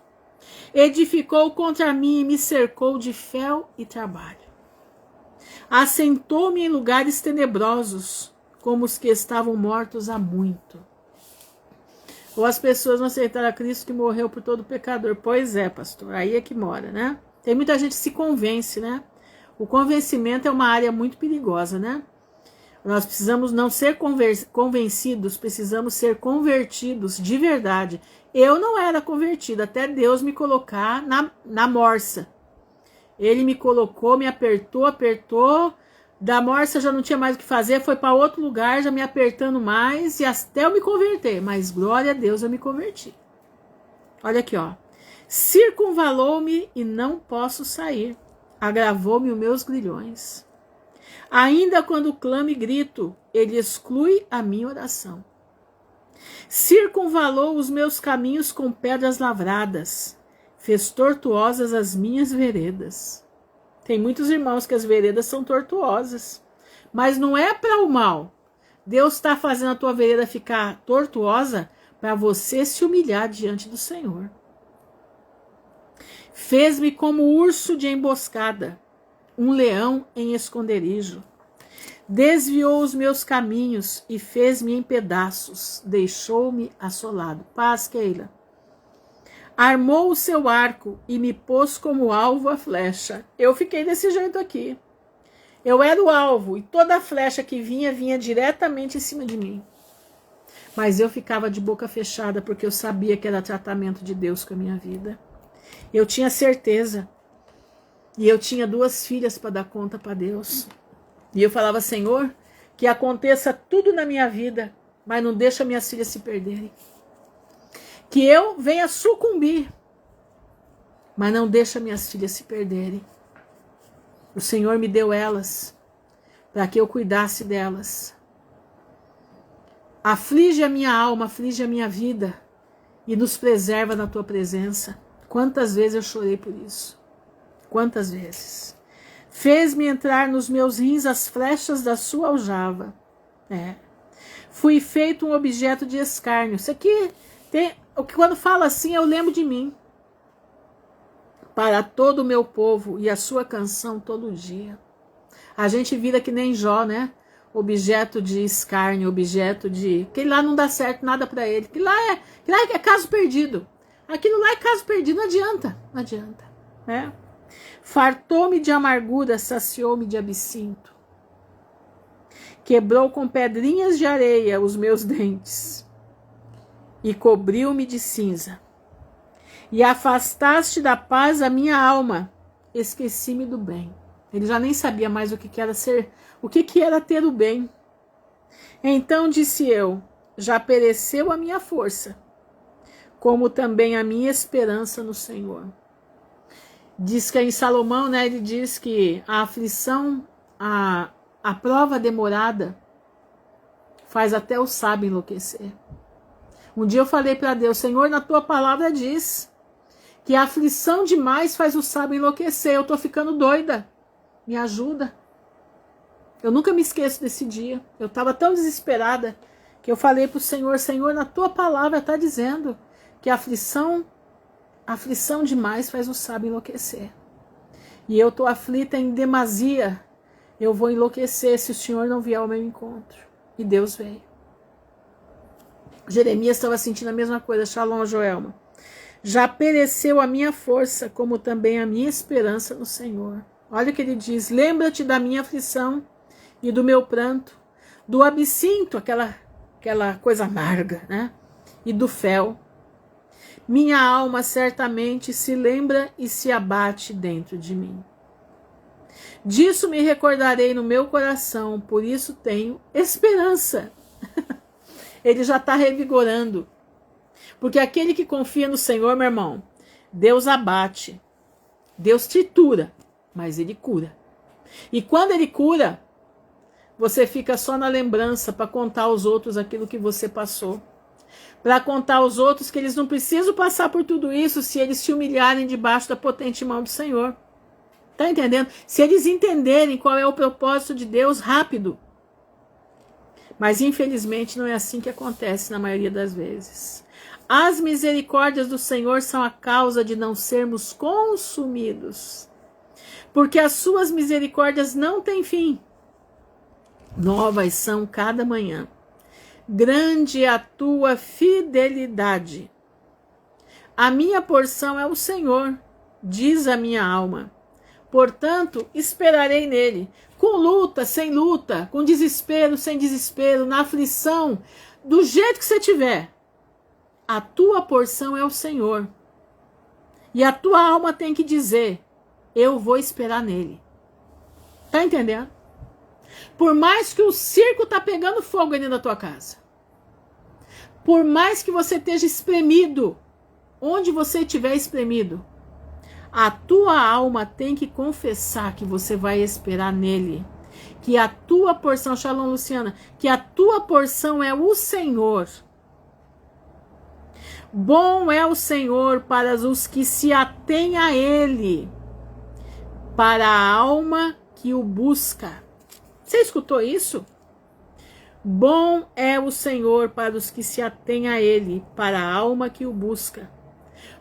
Edificou contra mim e me cercou de fel e trabalho. Assentou-me em lugares tenebrosos, como os que estavam mortos há muito. Ou as pessoas não aceitaram a Cristo que morreu por todo pecador. Pois é, pastor, aí é que mora, né? Tem muita gente que se convence, né? O convencimento é uma área muito perigosa, né? Nós precisamos não ser convencidos, precisamos ser convertidos de verdade. Eu não era convertida, até Deus me colocar na morsa. Ele me colocou, me apertou. Da morsa já não tinha mais o que fazer, foi para outro lugar, já me apertando mais, e até eu me converter. Mas glória a Deus, eu me converti. Olha aqui, ó. Circunvalou-me e não posso sair. Agravou-me os meus grilhões. Ainda quando clamo e grito, ele exclui a minha oração. Circunvalou os meus caminhos com pedras lavradas. Fez tortuosas as minhas veredas. Tem muitos irmãos que as veredas são tortuosas. Mas não é para o mal. Deus está fazendo a tua vereda ficar tortuosa para você se humilhar diante do Senhor. Fez-me como urso de emboscada, um leão em esconderijo. Desviou os meus caminhos e fez-me em pedaços, deixou-me assolado. Paz, Keila. Armou o seu arco e me pôs como alvo a flecha. Eu fiquei desse jeito aqui. Eu era o alvo e toda a flecha que vinha diretamente em cima de mim. Mas eu ficava de boca fechada porque eu sabia que era tratamento de Deus com a minha vida. Eu tinha certeza. E eu tinha 2 filhas para dar conta para Deus. E eu falava, Senhor, que aconteça tudo na minha vida, mas não deixa minhas filhas se perderem. Que eu venha sucumbir, mas não deixa minhas filhas se perderem. O Senhor me deu elas, para que eu cuidasse delas. Aflige a minha alma, aflige a minha vida, e nos preserva na tua presença. Quantas vezes eu chorei por isso? Quantas vezes? Fez-me entrar nos meus rins as flechas da sua aljava. Fui feito um objeto de escárnio. Isso aqui tem... Quando fala assim, eu lembro de mim. Para todo o meu povo e a sua canção todo dia. A gente vira que nem Jó, né? Objeto de escárnio, objeto de... Aquele lá não dá certo nada para ele. Aquilo lá é caso perdido. Aquilo lá é caso perdido, não adianta. Não adianta, né? Fartou-me de amargura, saciou-me de absinto. Quebrou com pedrinhas de areia os meus dentes e cobriu-me de cinza. E afastaste da paz a minha alma, esqueci-me do bem. Ele já nem sabia mais o que era ser, o que era ter o bem. Então disse eu, já pereceu a minha força, como também a minha esperança no Senhor. Diz que em Salomão, né, ele diz que a aflição, a prova demorada, faz até o sábio enlouquecer. Um dia eu falei para Deus, Senhor, na tua palavra diz que a aflição demais faz o sábio enlouquecer. Eu estou ficando doida. Me ajuda. Eu nunca me esqueço desse dia. Eu estava tão desesperada que eu falei para o Senhor, Senhor, na tua palavra está dizendo que a aflição demais faz o sábio enlouquecer. E eu estou aflita em demasia. Eu vou enlouquecer se o Senhor não vier ao meu encontro. E Deus veio. Jeremias estava sentindo a mesma coisa. Shalom, Joelma. Já pereceu a minha força, como também a minha esperança no Senhor. Olha o que ele diz. Lembra-te da minha aflição e do meu pranto, do absinto, aquela coisa amarga, né? E do fel. Minha alma certamente se lembra e se abate dentro de mim. Disso me recordarei no meu coração, por isso tenho esperança. Ele já está revigorando. Porque aquele que confia no Senhor, meu irmão, Deus abate, Deus tritura, mas Ele cura. E quando Ele cura, você fica só na lembrança para contar aos outros aquilo que você passou. Para contar aos outros que eles não precisam passar por tudo isso se eles se humilharem debaixo da potente mão do Senhor. Tá entendendo? Se eles entenderem qual é o propósito de Deus rápido. Mas infelizmente não é assim que acontece na maioria das vezes. As misericórdias do Senhor são a causa de não sermos consumidos. Porque as suas misericórdias não têm fim. Novas são cada manhã. Grande é a tua fidelidade. A minha porção é o Senhor, diz a minha alma. Portanto, esperarei nele, com luta, sem luta, com desespero, sem desespero, na aflição, do jeito que você tiver. A tua porção é o Senhor. E a tua alma tem que dizer, eu vou esperar nele. Tá entendendo? Por mais que o circo tá pegando fogo aí dentro da tua casa. Por mais que você esteja espremido, onde você estiver espremido, a tua alma tem que confessar que você vai esperar nele. Que a tua porção, Shalom Luciana, que a tua porção é o Senhor. Bom é o Senhor para os que se atêm a ele, para a alma que o busca. Você escutou isso? Bom é o Senhor para os que se atêm a ele, para a alma que o busca.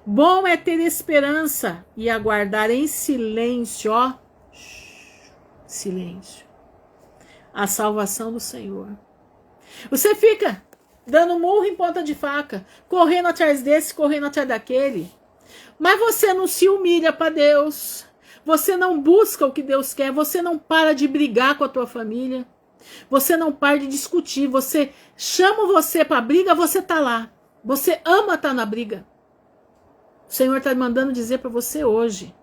Bom é ter esperança e aguardar em silêncio, ó, silêncio, a salvação do Senhor. Você fica dando murro em ponta de faca, correndo atrás desse, correndo atrás daquele, mas você não se humilha para Deus, você não busca o que Deus quer, você não para de brigar com a tua família, você não para de discutir, você chama você para briga, você tá lá, você ama estar na briga. O Senhor está mandando dizer para você hoje,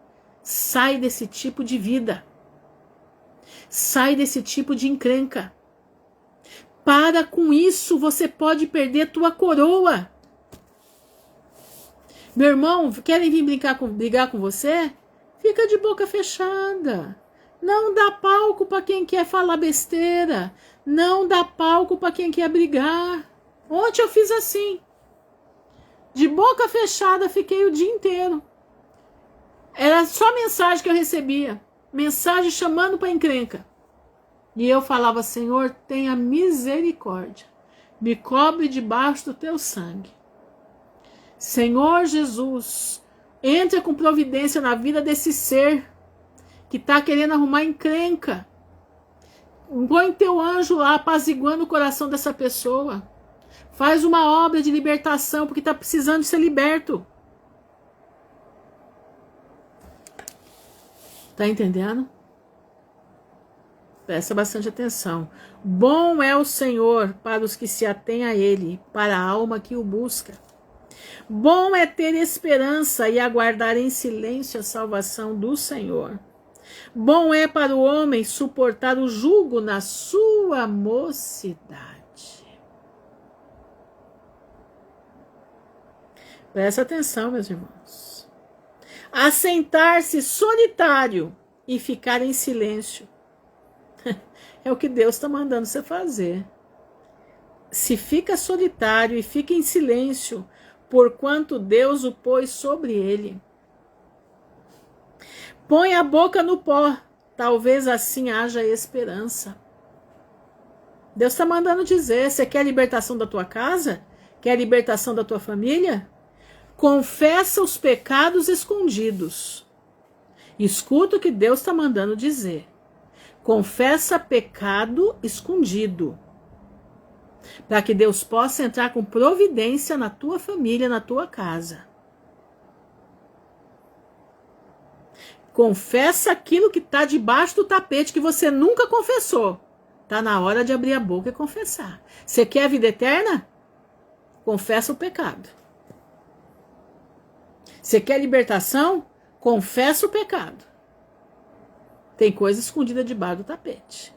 sai desse tipo de vida, sai desse tipo de encrenca. Para com isso, você pode perder tua coroa. Meu irmão, querem vir brigar com você? Fica de boca fechada. Não dá palco para quem quer falar besteira. Não dá palco para quem quer brigar. Ontem eu fiz assim. De boca fechada, fiquei o dia inteiro. Era só mensagem que eu recebia. Mensagem chamando para encrenca. E eu falava, Senhor, tenha misericórdia. Me cobre debaixo do teu sangue. Senhor Jesus, entra com providência na vida desse ser que está querendo arrumar encrenca. Põe teu anjo lá, apaziguando o coração dessa pessoa. Faz uma obra de libertação, porque está precisando de ser liberto. Tá entendendo? Presta bastante atenção. Bom é o Senhor para os que se atêm a ele, para a alma que o busca. Bom é ter esperança e aguardar em silêncio a salvação do Senhor. Bom é para o homem suportar o jugo na sua mocidade. Presta atenção, meus irmãos. Assentar-se solitário e ficar em silêncio. É o que Deus está mandando você fazer. Se fica solitário e fica em silêncio, porquanto Deus o pôs sobre ele. Põe a boca no pó, talvez assim haja esperança. Deus está mandando dizer, você quer a libertação da tua casa? Quer a libertação da tua família? Confessa os pecados escondidos. Escuta o que Deus está mandando dizer. Confessa pecado escondido. Para que Deus possa entrar com providência na tua família, na tua casa. Confessa aquilo que está debaixo do tapete que você nunca confessou. Está na hora de abrir a boca e confessar. Você quer a vida eterna? Confessa o pecado. Você quer libertação? Confessa o pecado. Tem coisa escondida debaixo do tapete.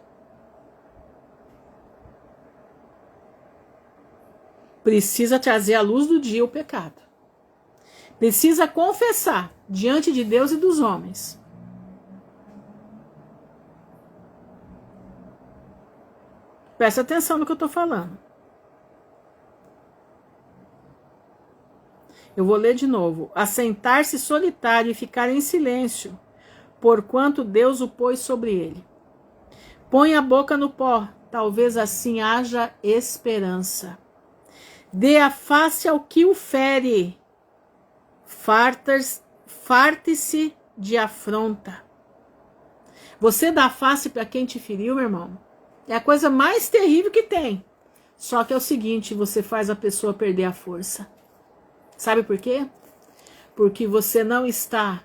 Precisa trazer à luz do dia o pecado. Precisa confessar diante de Deus e dos homens. Presta atenção no que eu estou falando. Eu vou ler de novo. Assentar-se solitário e ficar em silêncio, porquanto Deus o pôs sobre ele. Põe a boca no pó, talvez assim haja esperança. Dê a face ao que o fere, farte-se de afronta. Você dá face para quem te feriu, meu irmão? É a coisa mais terrível que tem. Só que é o seguinte, você faz a pessoa perder a força. Sabe por quê? Porque você não está...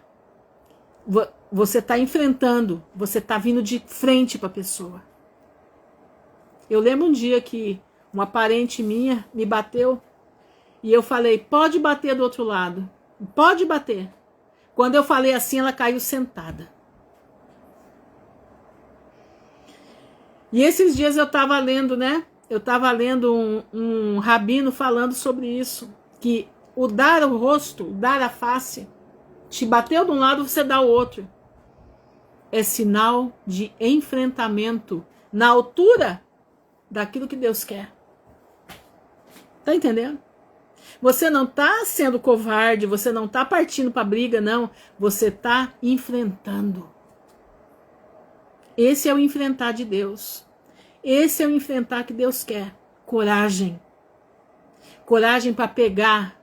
Você está enfrentando, você está vindo de frente para a pessoa. Eu lembro um dia que uma parente minha me bateu e eu falei, pode bater do outro lado. Pode bater. Quando eu falei assim, ela caiu sentada. E esses dias eu estava lendo, né? Eu estava lendo um rabino falando sobre isso. Que o dar o rosto, dar a face, te bateu de um lado, você dá o outro. É sinal de enfrentamento na altura daquilo que Deus quer. Tá entendendo? Você não tá sendo covarde, você não tá partindo para briga, não. Você tá enfrentando. Esse é o enfrentar de Deus. Esse é o enfrentar que Deus quer. Coragem. Coragem para pegar.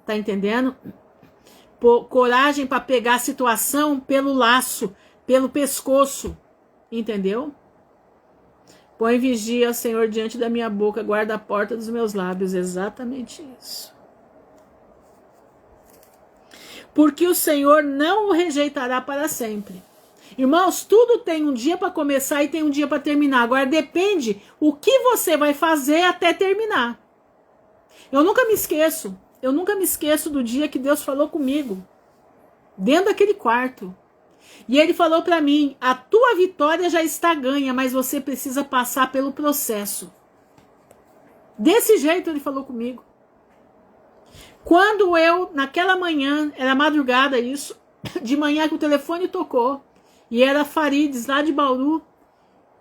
Tá entendendo? Coragem para pegar a situação pelo laço, pelo pescoço. Entendeu? Põe vigia, Senhor, diante da minha boca, guarda a porta dos meus lábios. Exatamente isso. Porque o Senhor não o rejeitará para sempre. Irmãos, tudo tem um dia para começar e tem um dia para terminar. Agora depende o que você vai fazer até terminar. Eu nunca me esqueço do dia que Deus falou comigo, dentro daquele quarto. E ele falou para mim, a tua vitória já está ganha, mas você precisa passar pelo processo. Desse jeito ele falou comigo. Quando eu, naquela manhã, era madrugada isso, de manhã que o telefone tocou, e era Farides, lá de Bauru,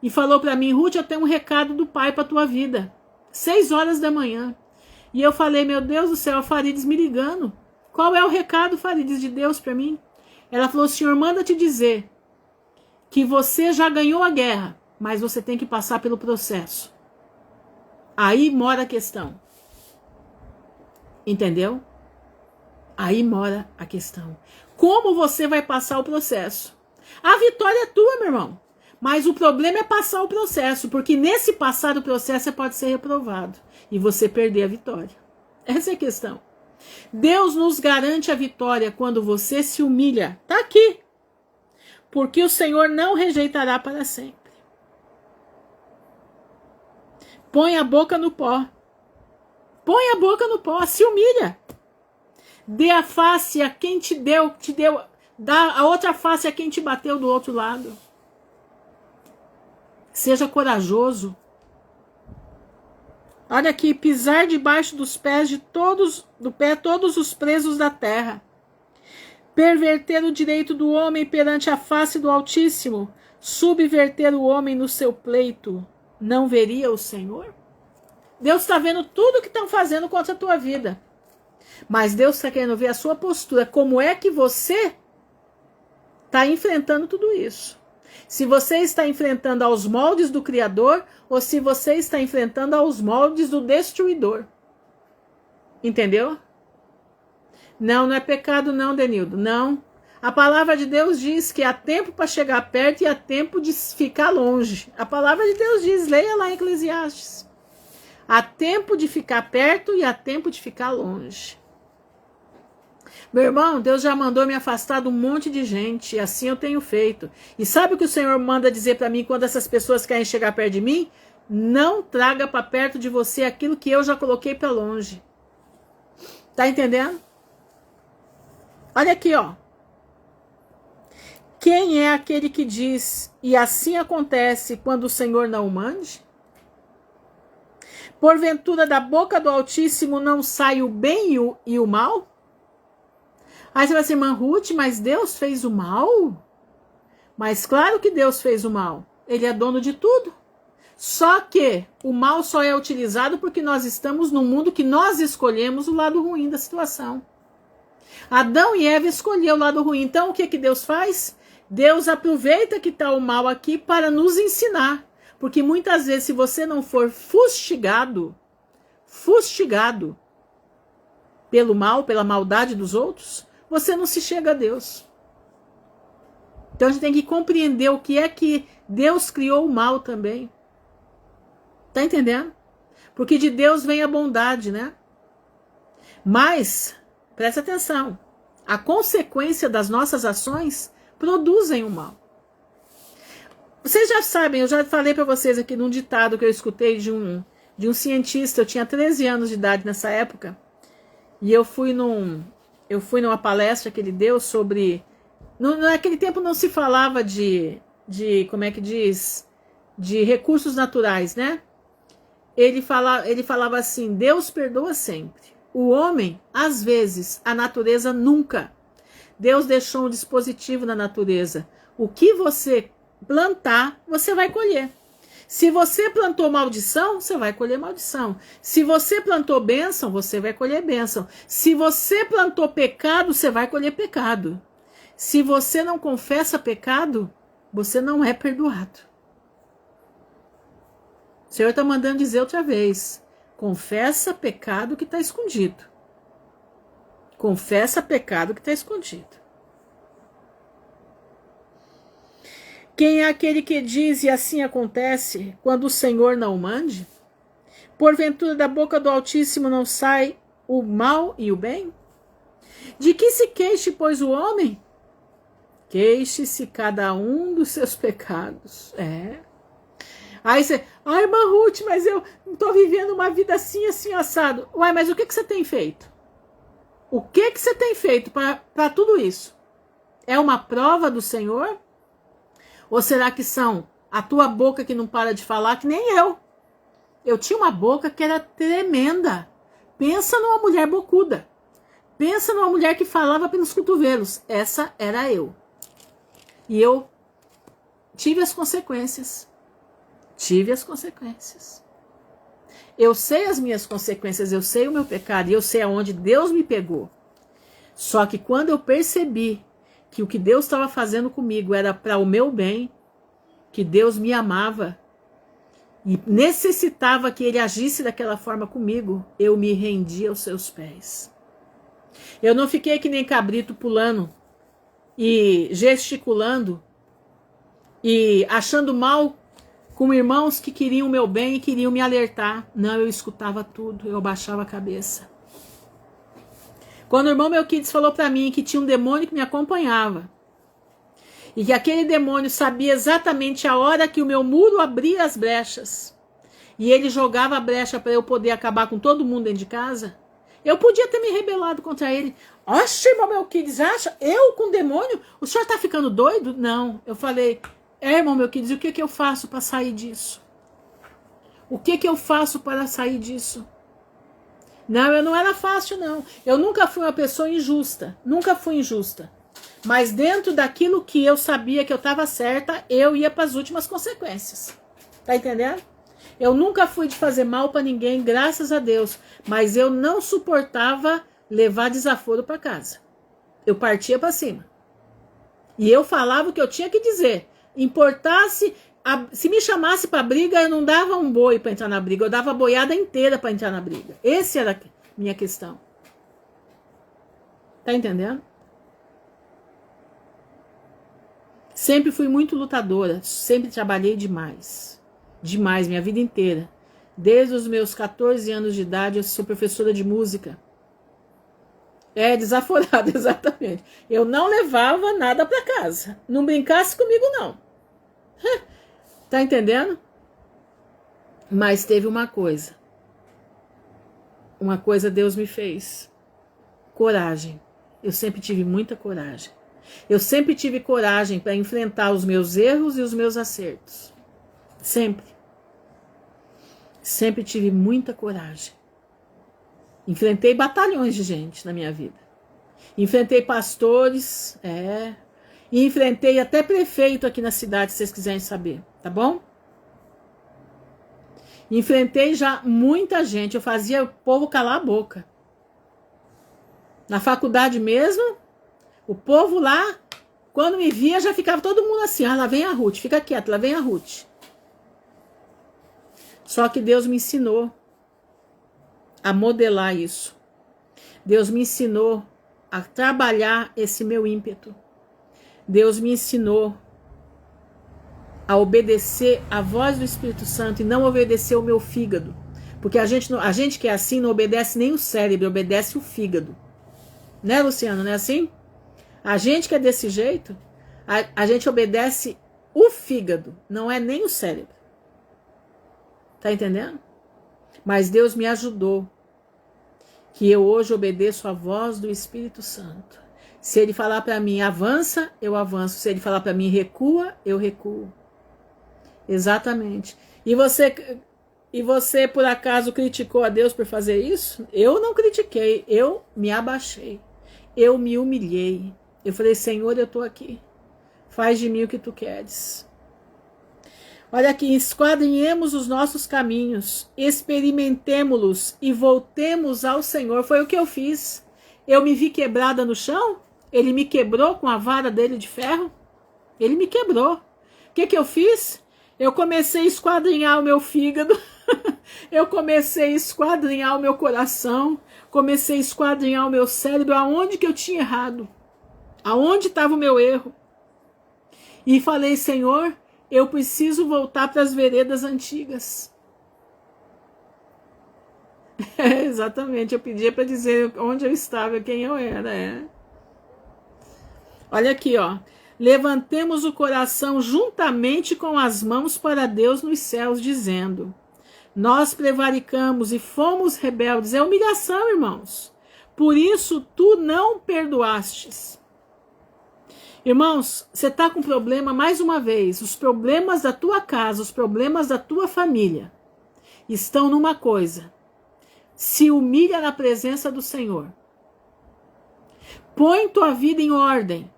e falou para mim, Ruth, eu tenho um recado do pai para tua vida. 6 horas da manhã. E eu falei, meu Deus do céu, a Farides me ligando. Qual é o recado, Farides, de Deus para mim? Ela falou, Senhor, manda te dizer que você já ganhou a guerra, mas você tem que passar pelo processo. Aí mora a questão. Entendeu? Aí mora a questão. Como você vai passar o processo? A vitória é tua, meu irmão. Mas o problema é passar o processo, porque nesse passar do processo você pode ser reprovado e você perder a vitória. Essa é a questão. Deus nos garante a vitória quando você se humilha. Está aqui. Porque o Senhor não rejeitará para sempre. Põe a boca no pó. Põe a boca no pó, se humilha. Dê a face a quem te deu, dá a outra face a quem te bateu do outro lado. Seja corajoso. Olha aqui, pisar debaixo dos pés todos os presos da terra. Perverter o direito do homem perante a face do Altíssimo. Subverter o homem no seu pleito. Não veria o Senhor? Deus está vendo tudo que estão fazendo contra a tua vida. Mas Deus está querendo ver a sua postura. Como é que você está enfrentando tudo isso? Se você está enfrentando aos moldes do Criador ou se você está enfrentando aos moldes do Destruidor. Entendeu? Não, não é pecado não, Denildo. Não. A palavra de Deus diz que há tempo para chegar perto e há tempo de ficar longe. A palavra de Deus diz, leia lá em Eclesiastes. Há tempo de ficar perto e há tempo de ficar longe. Meu irmão, Deus já mandou me afastar de um monte de gente, e assim eu tenho feito. E sabe o que o Senhor manda dizer para mim quando essas pessoas querem chegar perto de mim? Não traga para perto de você aquilo que eu já coloquei para longe. Tá entendendo? Olha aqui, ó. Quem é aquele que diz, e assim acontece quando o Senhor não o mande? Porventura da boca do Altíssimo não sai o bem e o mal? Aí você vai dizer, irmã Ruth, mas Deus fez o mal? Mas claro que Deus fez o mal. Ele é dono de tudo. Só que o mal só é utilizado porque nós estamos num mundo que nós escolhemos o lado ruim da situação. Adão e Eva escolheram o lado ruim. Então o que Deus faz? Deus aproveita que está o mal aqui para nos ensinar. Porque muitas vezes, se você não for fustigado pelo mal, pela maldade dos outros, você não se chega a Deus. Então a gente tem que compreender o que é que Deus criou o mal também. Tá entendendo? Porque de Deus vem a bondade, né? Mas, presta atenção, a consequência das nossas ações produzem o mal. Vocês já sabem, eu já falei para vocês aqui num ditado que eu escutei de um cientista. Eu tinha 13 anos de idade nessa época, e eu fui numa palestra que ele deu sobre... Naquele tempo não se falava de como é que diz? De recursos naturais, né? Ele falava assim, Deus perdoa sempre. O homem, às vezes, a natureza nunca. Deus deixou um dispositivo na natureza. O que você plantar, você vai colher. Se você plantou maldição, você vai colher maldição. Se você plantou bênção, você vai colher bênção. Se você plantou pecado, você vai colher pecado. Se você não confessa pecado, você não é perdoado. O Senhor está mandando dizer outra vez, confessa pecado que está escondido. Confessa pecado que está escondido. Quem é aquele que diz e assim acontece quando o Senhor não mande? Porventura da boca do Altíssimo não sai o mal e o bem? De que se queixe, pois, o homem? Queixe-se cada um dos seus pecados. Aí você, irmã Ruth, mas eu não estou vivendo uma vida assim, assim, assado. Uai, mas o que você tem feito? O que você tem feito para tudo isso? É uma prova do Senhor? Ou será que são a tua boca que não para de falar, que nem eu? Eu tinha uma boca que era tremenda. Pensa numa mulher bocuda. Pensa numa mulher que falava pelos cotovelos. Essa era eu. E eu tive as consequências. Eu sei as minhas consequências, eu sei o meu pecado, e eu sei aonde Deus me pegou. Só que quando eu percebi que o que Deus estava fazendo comigo era para o meu bem, que Deus me amava e necessitava que Ele agisse daquela forma comigo, eu me rendi aos seus pés. Eu não fiquei que nem cabrito pulando e gesticulando e achando mal com irmãos que queriam o meu bem e queriam me alertar. Não, eu escutava tudo, eu abaixava a cabeça. Quando o irmão Melquides falou para mim que tinha um demônio que me acompanhava, e que aquele demônio sabia exatamente a hora que o meu muro abria as brechas, e ele jogava a brecha para eu poder acabar com todo mundo dentro de casa, eu podia ter me rebelado contra ele. Oxe, irmão Melquides, acha? Eu com demônio? O senhor está ficando doido? Não, eu falei... irmão Melquides, o que eu faço para sair disso? O que eu faço para sair disso? Não, eu não era fácil, não. Eu nunca fui uma pessoa injusta. Nunca fui injusta. Mas dentro daquilo que eu sabia que eu estava certa, eu ia para as últimas consequências. Tá entendendo? Eu nunca fui de fazer mal para ninguém, graças a Deus. Mas eu não suportava levar desaforo para casa. Eu partia para cima. E eu falava o que eu tinha que dizer. Importasse, se me chamasse para briga, eu não dava um boi para entrar na briga, eu dava a boiada inteira para entrar na briga. Essa era a minha questão. Tá entendendo? Sempre fui muito lutadora, sempre trabalhei demais. Demais, minha vida inteira. Desde os meus 14 anos de idade, eu sou professora de música. É, desaforado, exatamente. Eu não levava nada para casa. Não brincasse comigo, não. Tá entendendo? Mas teve uma coisa. Uma coisa Deus me fez. Coragem. Eu sempre tive muita coragem. Eu sempre tive coragem para enfrentar os meus erros e os meus acertos. Sempre. Sempre tive muita coragem. Enfrentei batalhões de gente na minha vida. Enfrentei pastores, e enfrentei até prefeito aqui na cidade, se vocês quiserem saber, tá bom? Enfrentei já muita gente, eu fazia o povo calar a boca. Na faculdade mesmo, o povo lá, quando me via, já ficava todo mundo assim, lá vem a Ruth, fica quieta, lá vem a Ruth. Só que Deus me ensinou a modelar isso. Deus me ensinou a trabalhar esse meu ímpeto. Deus me ensinou a obedecer a voz do Espírito Santo e não obedecer o meu fígado. Porque a gente que é assim não obedece nem o cérebro, obedece o fígado. Né, Luciano? Não é assim? A gente que é desse jeito, a gente obedece o fígado, não é nem o cérebro. Tá entendendo? Mas Deus me ajudou que eu hoje obedeço a voz do Espírito Santo. Se ele falar para mim avança, eu avanço. Se ele falar para mim recua, eu recuo. Exatamente. E você por acaso criticou a Deus por fazer isso? Eu não critiquei, eu me abaixei. Eu me humilhei. Eu falei, Senhor, eu estou aqui. Faz de mim o que tu queres. Olha aqui, esquadrinhemos os nossos caminhos, experimentemo-los e voltemos ao Senhor. Foi o que eu fiz. Eu me vi quebrada no chão, ele me quebrou com a vara dele de ferro, ele me quebrou. O que eu fiz? Eu comecei a esquadrinhar o meu fígado, eu comecei a esquadrinhar o meu coração, comecei a esquadrinhar o meu cérebro, aonde que eu tinha errado, aonde estava o meu erro. E falei, Senhor, eu preciso voltar para as veredas antigas. Exatamente, eu pedia para dizer onde eu estava, quem eu era. Olha aqui, ó. Levantemos o coração juntamente com as mãos para Deus nos céus, dizendo: nós prevaricamos e fomos rebeldes. É humilhação, irmãos. Por isso tu não perdoastes. Irmãos, você está com problema, mais uma vez, os problemas da tua casa, os problemas da tua família estão numa coisa: se humilha na presença do Senhor. Põe tua vida em ordem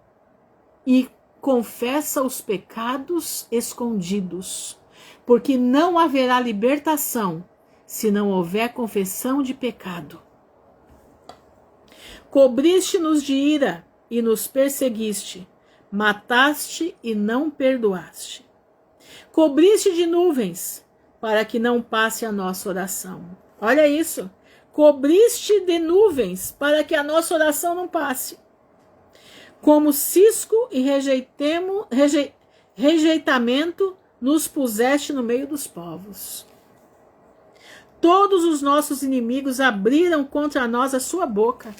e confessa os pecados escondidos, porque não haverá libertação se não houver confissão de pecado. Cobriste-nos de ira e nos perseguiste, mataste e não perdoaste. Cobriste de nuvens para que não passe a nossa oração. Olha isso. Cobriste de nuvens para que a nossa oração não passe. Como cisco e rejeitamento nos puseste no meio dos povos. Todos os nossos inimigos abriram contra nós a sua boca.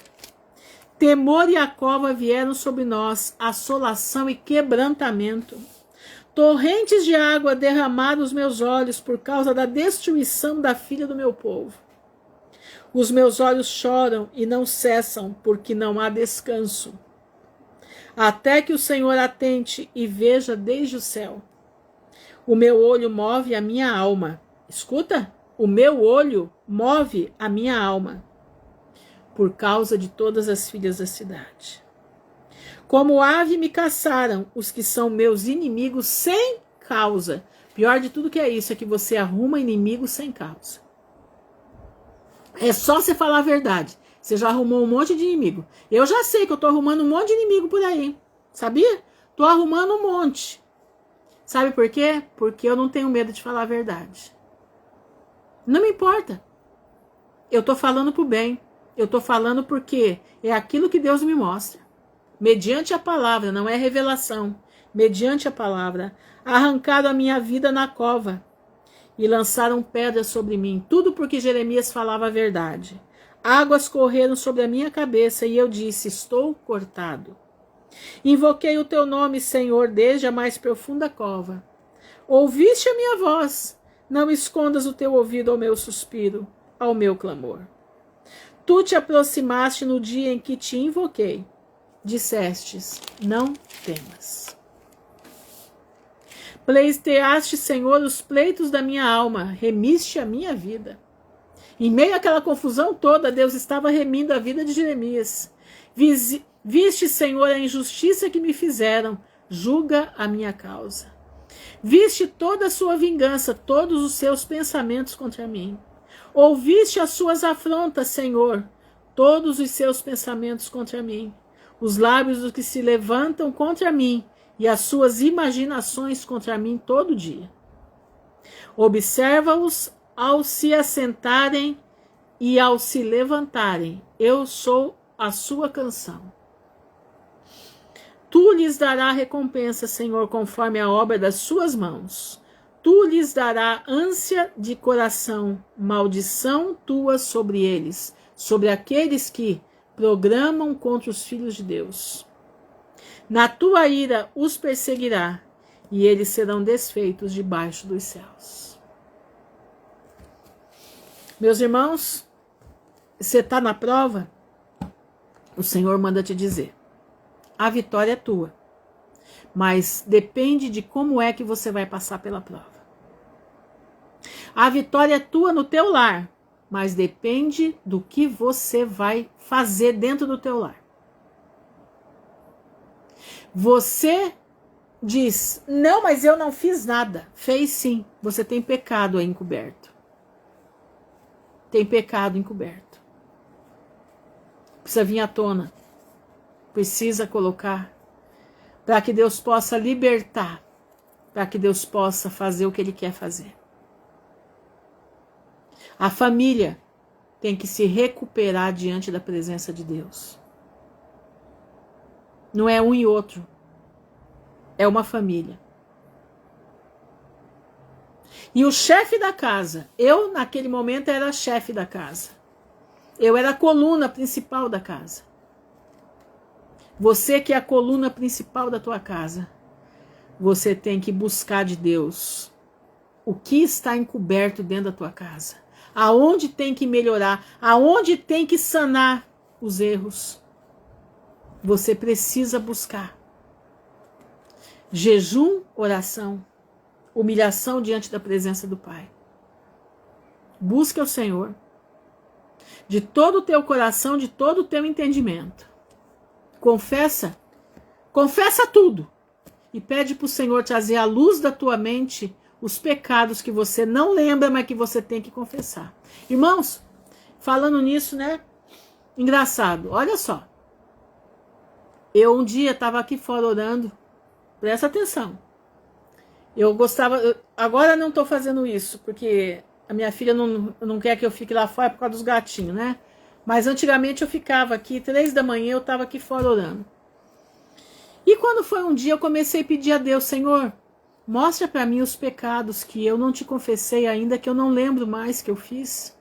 Temor e a cova vieram sobre nós, assolação e quebrantamento. Torrentes de água derramaram os meus olhos por causa da destruição da filha do meu povo. Os meus olhos choram e não cessam, porque não há descanso. Até que o Senhor atente e veja desde o céu. O meu olho move a minha alma. Escuta, o meu olho move a minha alma, por causa de todas as filhas da cidade. Como ave me caçaram os que são meus inimigos sem causa. Pior de tudo que é isso, é que você arruma inimigo sem causa. É só você falar a verdade. Você já arrumou um monte de inimigo. Eu já sei que eu tô arrumando um monte de inimigo por aí. Sabia? Tô arrumando um monte. Sabe por quê? Porque eu não tenho medo de falar a verdade. Não me importa. Eu tô falando pro bem. Eu tô falando porque é aquilo que Deus me mostra. Mediante a palavra, não é revelação. Mediante a palavra. Arrancaram a minha vida na cova e lançaram pedras sobre mim. Tudo porque Jeremias falava a verdade. Águas correram sobre a minha cabeça e eu disse: estou cortado. Invoquei o teu nome, Senhor, desde a mais profunda cova. Ouviste a minha voz. Não escondas o teu ouvido ao meu suspiro, ao meu clamor. Tu te aproximaste no dia em que te invoquei. Dissestes: não temas. Pleiteaste, Senhor, os pleitos da minha alma, remiste a minha vida. Em meio àquela confusão toda, Deus estava remindo a vida de Jeremias. Viste, Senhor, a injustiça que me fizeram, julga a minha causa. Viste toda a sua vingança, todos os seus pensamentos contra mim. Ouviste as suas afrontas, Senhor, todos os seus pensamentos contra mim. Os lábios dos que se levantam contra mim e as suas imaginações contra mim todo dia. Observa-os ao se assentarem e ao se levantarem. Eu sou a sua canção. Tu lhes darás recompensa, Senhor, conforme a obra das suas mãos. Tu lhes darás ânsia de coração, maldição tua sobre eles, sobre aqueles que programam contra os filhos de Deus. Na tua ira os perseguirá, e eles serão desfeitos debaixo dos céus. Meus irmãos, você está na prova? O Senhor manda te dizer: a vitória é tua, mas depende de como é que você vai passar pela prova. A vitória é tua no teu lar, mas depende do que você vai fazer dentro do teu lar. Você diz: não, mas eu não fiz nada. Fez sim, você tem pecado aí encoberto. Tem pecado encoberto. Precisa vir à tona. Precisa colocar, para que Deus possa libertar, para que Deus possa fazer o que Ele quer fazer. A família tem que se recuperar diante da presença de Deus. Não é um e outro, é uma família. E o chefe da casa, eu naquele momento era chefe da casa. Eu era a coluna principal da casa. Você que é a coluna principal da tua casa, você tem que buscar de Deus o que está encoberto dentro da tua casa. Aonde tem que melhorar, aonde tem que sanar os erros. Você precisa buscar. Jejum, oração, humilhação diante da presença do Pai. Busque o Senhor de todo o teu coração, de todo o teu entendimento. Confessa tudo e pede para o Senhor trazer à luz da tua mente os pecados que você não lembra, mas que você tem que confessar. Irmãos, falando nisso, né? Engraçado, olha só. Eu um dia estava aqui fora orando, presta atenção. Eu gostava, agora não estou fazendo isso, porque a minha filha não quer que eu fique lá fora por causa dos gatinhos, né? Mas antigamente eu ficava aqui, 3 da manhã eu estava aqui fora orando. E quando foi um dia eu comecei a pedir a Deus: Senhor, mostra para mim os pecados que eu não te confessei ainda, que eu não lembro mais que eu fiz.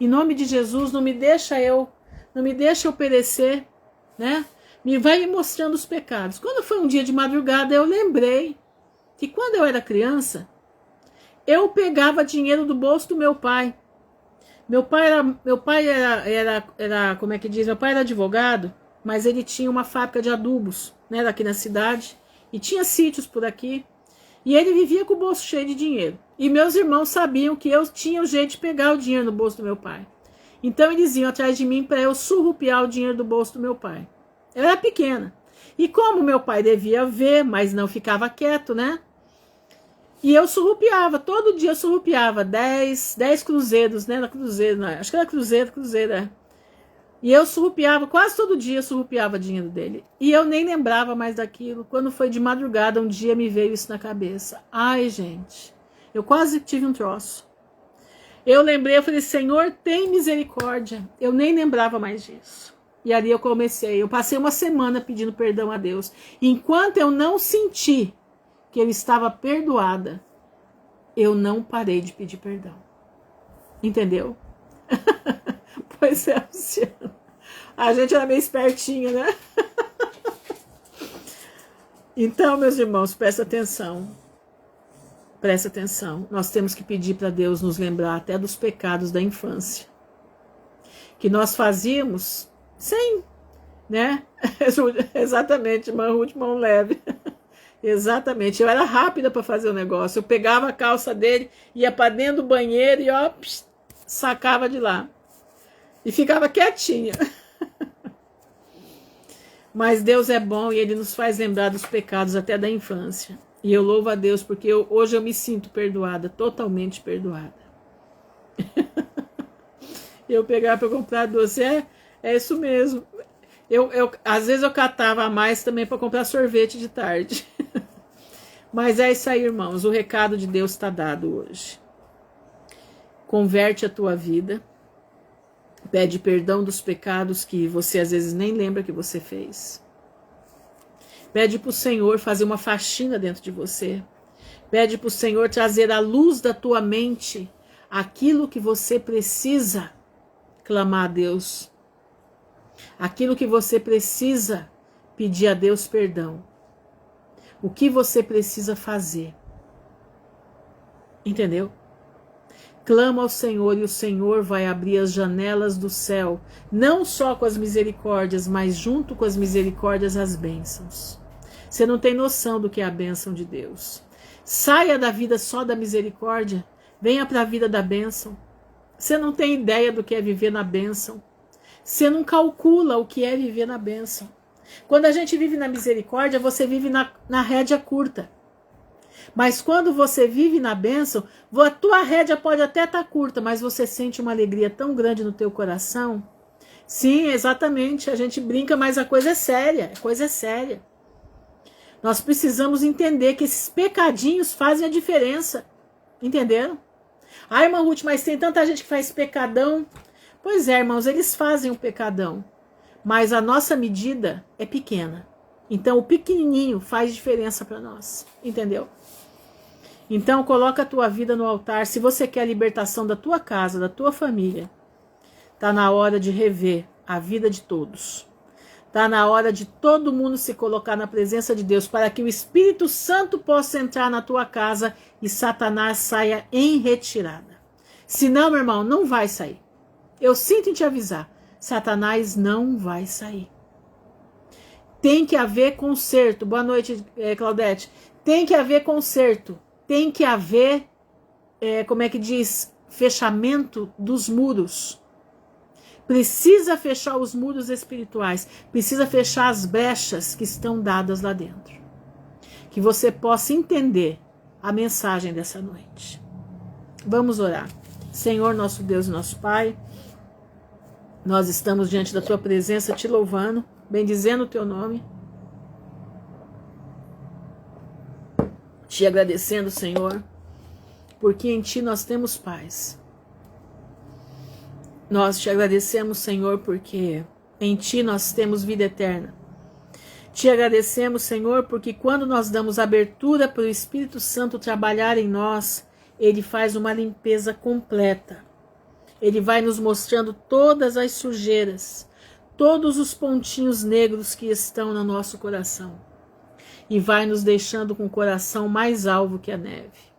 Em nome de Jesus, não me deixa eu perecer, né? Vai me mostrando os pecados. Quando foi um dia de madrugada, eu lembrei que quando eu era criança, eu pegava dinheiro do bolso do meu pai. Meu pai era, como é que diz? Meu pai era advogado, mas ele tinha uma fábrica de adubos, né, daqui na cidade, e tinha sítios por aqui, e ele vivia com o bolso cheio de dinheiro. E meus irmãos sabiam que eu tinha o jeito de pegar o dinheiro no bolso do meu pai. Então eles iam atrás de mim para eu surrupiar o dinheiro do bolso do meu pai. Eu era pequena. E como meu pai devia ver, mas não ficava quieto, né? E eu surrupiava, todo dia eu surrupiava 10 cruzeiros, né? Acho que era cruzeiro, é. E eu surrupiava, quase todo dia eu surrupiava dinheiro dele. E eu nem lembrava mais daquilo. Quando foi de madrugada, um dia me veio isso na cabeça. Ai, gente, eu quase tive um troço. Eu lembrei, eu falei: Senhor, tem misericórdia. Eu nem lembrava mais disso. E ali eu passei uma semana pedindo perdão a Deus. Enquanto eu não senti que eu estava perdoada, eu não parei de pedir perdão. Entendeu? Pois é, Luciano. A gente era meio espertinha, né? Então, meus irmãos, presta atenção. Presta atenção. Nós temos que pedir para Deus nos lembrar até dos pecados da infância. Que nós fazíamos sem, né? Exatamente, mão rude, mão leve. Exatamente. Eu era rápida para fazer o negócio. Eu pegava a calça dele, ia para dentro do banheiro e ó, sacava de lá. E ficava quietinha. Mas Deus é bom e Ele nos faz lembrar dos pecados até da infância. E eu louvo a Deus porque hoje eu me sinto perdoada, totalmente perdoada. Eu pegar para comprar doce, é isso mesmo. Às vezes eu catava a mais também para comprar sorvete de tarde. Mas é isso aí, irmãos. O recado de Deus está dado hoje. Converte a tua vida. Pede perdão dos pecados que você às vezes nem lembra que você fez. Pede para o Senhor fazer uma faxina dentro de você. Pede para o Senhor trazer à luz da tua mente aquilo que você precisa clamar a Deus. Aquilo que você precisa pedir a Deus perdão. O que você precisa fazer. Entendeu? Clama ao Senhor e o Senhor vai abrir as janelas do céu, não só com as misericórdias, mas junto com as misericórdias as bênçãos. Você não tem noção do que é a bênção de Deus. Saia da vida só da misericórdia, venha para a vida da bênção. Você não tem ideia do que é viver na bênção. Você não calcula o que é viver na bênção. Quando a gente vive na misericórdia, você vive na rédea curta. Mas quando você vive na bênção, a tua rédea pode até estar curta, mas você sente uma alegria tão grande no teu coração. Sim, exatamente, a gente brinca, mas a coisa é séria, a coisa é séria. Nós precisamos entender que esses pecadinhos fazem a diferença, entenderam? Ai, irmã Ruth, mas tem tanta gente que faz pecadão. Pois é, irmãos, eles fazem o pecadão, mas a nossa medida é pequena. Então o pequenininho faz diferença para nós, entendeu? Então coloca a tua vida no altar. Se você quer a libertação da tua casa, da tua família, tá na hora de rever a vida de todos. Tá na hora de todo mundo se colocar na presença de Deus para que o Espírito Santo possa entrar na tua casa e Satanás saia em retirada. Senão, meu irmão, não vai sair. Eu sinto em te avisar, Satanás não vai sair. Tem que haver conserto. Boa noite, Claudete. Tem que haver conserto. Tem que haver, como é que diz, fechamento dos muros. Precisa fechar os muros espirituais. Precisa fechar as brechas que estão dadas lá dentro. Que você possa entender a mensagem dessa noite. Vamos orar. Senhor, nosso Deus e nosso Pai, nós estamos diante da tua presença te louvando, bendizendo o teu nome. Te agradecendo, Senhor, porque em Ti nós temos paz. Nós te agradecemos, Senhor, porque em Ti nós temos vida eterna. Te agradecemos, Senhor, porque quando nós damos abertura para o Espírito Santo trabalhar em nós, Ele faz uma limpeza completa. Ele vai nos mostrando todas as sujeiras, todos os pontinhos negros que estão no nosso coração. E vai nos deixando com o coração mais alvo que a neve.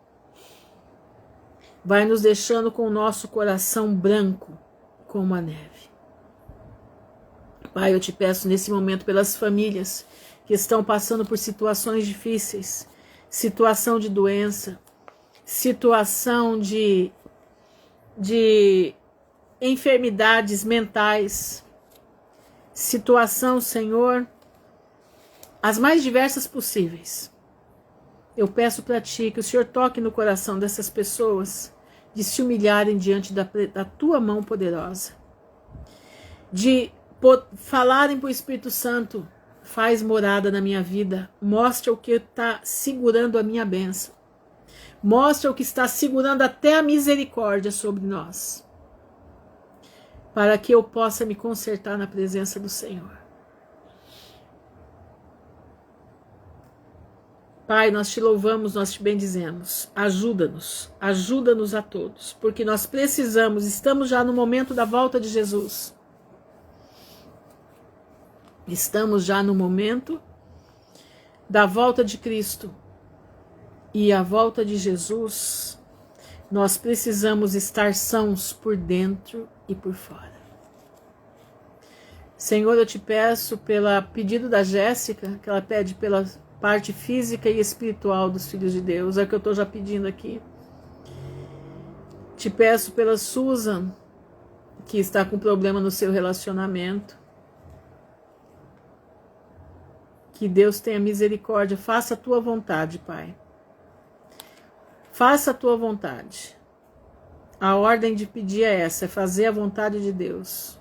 Vai nos deixando com o nosso coração branco como a neve. Pai, eu te peço nesse momento pelas famílias que estão passando por situações difíceis, situação de doença, situação de enfermidades mentais, situação, Senhor, as mais diversas possíveis. Eu peço para Ti que o Senhor toque no coração dessas pessoas de se humilharem diante da Tua mão poderosa, de falarem para o Espírito Santo, faz morada na minha vida, mostra o que está segurando a minha bênção, mostra o que está segurando até a misericórdia sobre nós, para que eu possa me consertar na presença do Senhor. Pai, nós te louvamos, nós te bendizemos. Ajuda-nos, ajuda-nos a todos, porque nós precisamos, estamos já no momento da volta de Jesus. Estamos já no momento da volta de Cristo. E a volta de Jesus, nós precisamos estar sãos por dentro e por fora. Senhor, eu te peço pelo pedido da Jéssica, que ela pede pela parte física e espiritual dos filhos de Deus, é o que eu estou já pedindo aqui. Te peço pela Susan, que está com problema no seu relacionamento. Que Deus tenha misericórdia, faça a tua vontade, Pai. Faça a tua vontade. A ordem de pedir é essa, é fazer a vontade de Deus.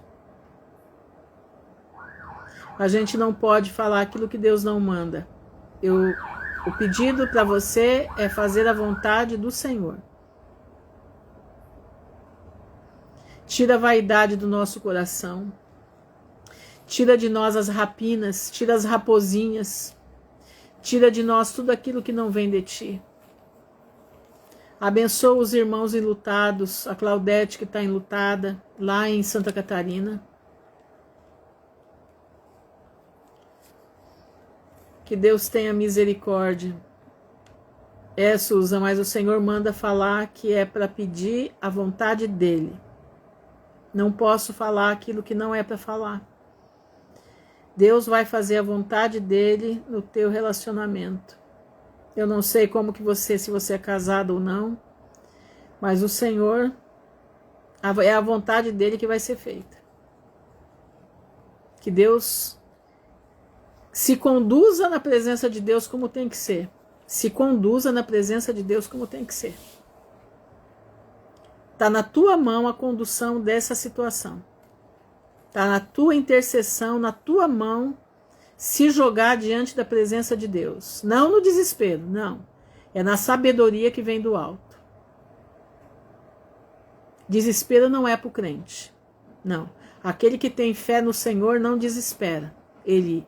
A gente não pode falar aquilo que Deus não manda. O pedido para você é fazer a vontade do Senhor. Tira a vaidade do nosso coração. Tira de nós as rapinas, tira as raposinhas. Tira de nós tudo aquilo que não vem de ti. Abençoa os irmãos enlutados, a Claudete que está enlutada, lá em Santa Catarina. Que Deus tenha misericórdia. Susan, mas o Senhor manda falar que é para pedir a vontade dEle. Não posso falar aquilo que não é para falar. Deus vai fazer a vontade dEle no teu relacionamento. Eu não sei como que se você é casado ou não, mas o Senhor, é a vontade dEle que vai ser feita. Que Deus se conduza na presença de Deus como tem que ser. Se conduza na presença de Deus como tem que ser. Está na tua mão a condução dessa situação. Está na tua intercessão, na tua mão, se jogar diante da presença de Deus. Não no desespero, não. É na sabedoria que vem do alto. Desespero não é para o crente. Não. Aquele que tem fé no Senhor não desespera. Ele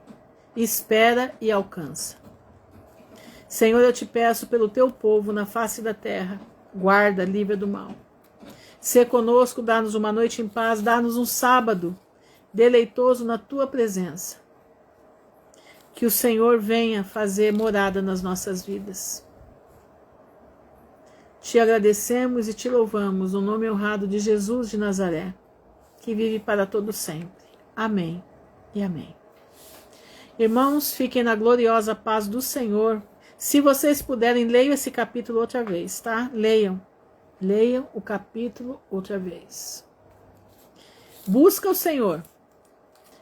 espera e alcança. Senhor, eu te peço pelo teu povo na face da terra. Guarda, livra do mal. Sê conosco, dá-nos uma noite em paz, dá-nos um sábado deleitoso na tua presença. Que o Senhor venha fazer morada nas nossas vidas. Te agradecemos e te louvamos no nome honrado de Jesus de Nazaré, que vive para todo sempre. Amém e amém. Irmãos, fiquem na gloriosa paz do Senhor. Se vocês puderem, leiam esse capítulo outra vez, tá? Leiam o capítulo outra vez. Busca o Senhor.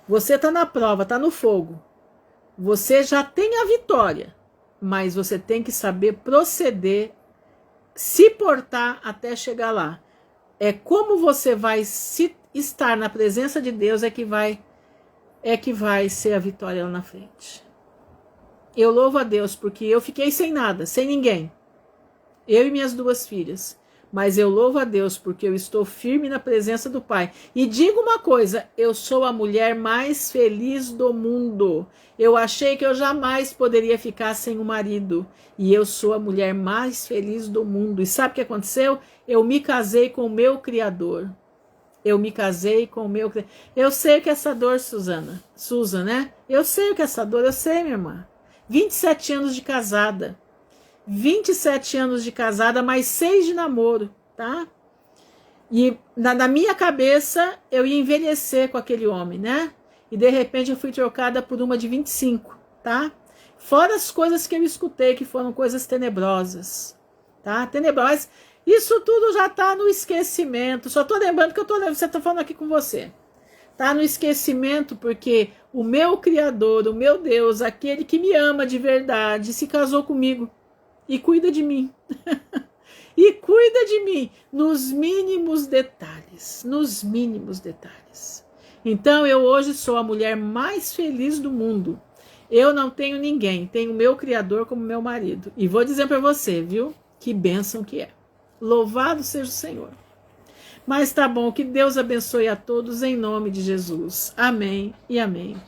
Você está na prova, está no fogo. Você já tem a vitória, mas você tem que saber proceder, se portar até chegar lá. É como você vai estar na presença de Deus é que vai ser a vitória lá na frente. Eu louvo a Deus porque eu fiquei sem nada, sem ninguém. Eu e minhas 2 filhas. Mas eu louvo a Deus porque eu estou firme na presença do Pai. E digo uma coisa, eu sou a mulher mais feliz do mundo. Eu achei que eu jamais poderia ficar sem um marido. E eu sou a mulher mais feliz do mundo. E sabe o que aconteceu? Eu me casei com o meu Criador. Eu me casei com o meu Criador. Eu sei o que é essa dor, Susan, né? Eu sei o que é essa dor, eu sei, minha irmã. 27 anos de casada. 27 anos de casada, mais 6 de namoro, tá? E na minha cabeça, eu ia envelhecer com aquele homem, né? E de repente eu fui trocada por uma de 25, tá? Fora as coisas que eu escutei, que foram coisas tenebrosas, tá? Tenebrosas. Isso tudo já tá no esquecimento. Só tô lembrando que você tá falando aqui com você. Tá no esquecimento porque o meu Criador, o meu Deus, aquele que me ama de verdade, se casou comigo. E cuida de mim. E cuida de mim nos mínimos detalhes. Nos mínimos detalhes. Então eu hoje sou a mulher mais feliz do mundo. Eu não tenho ninguém. Tenho o meu Criador como meu marido. E vou dizer para você, viu? Que bênção que é. Louvado seja o Senhor. Mas tá bom. Que Deus abençoe a todos em nome de Jesus. Amém e amém.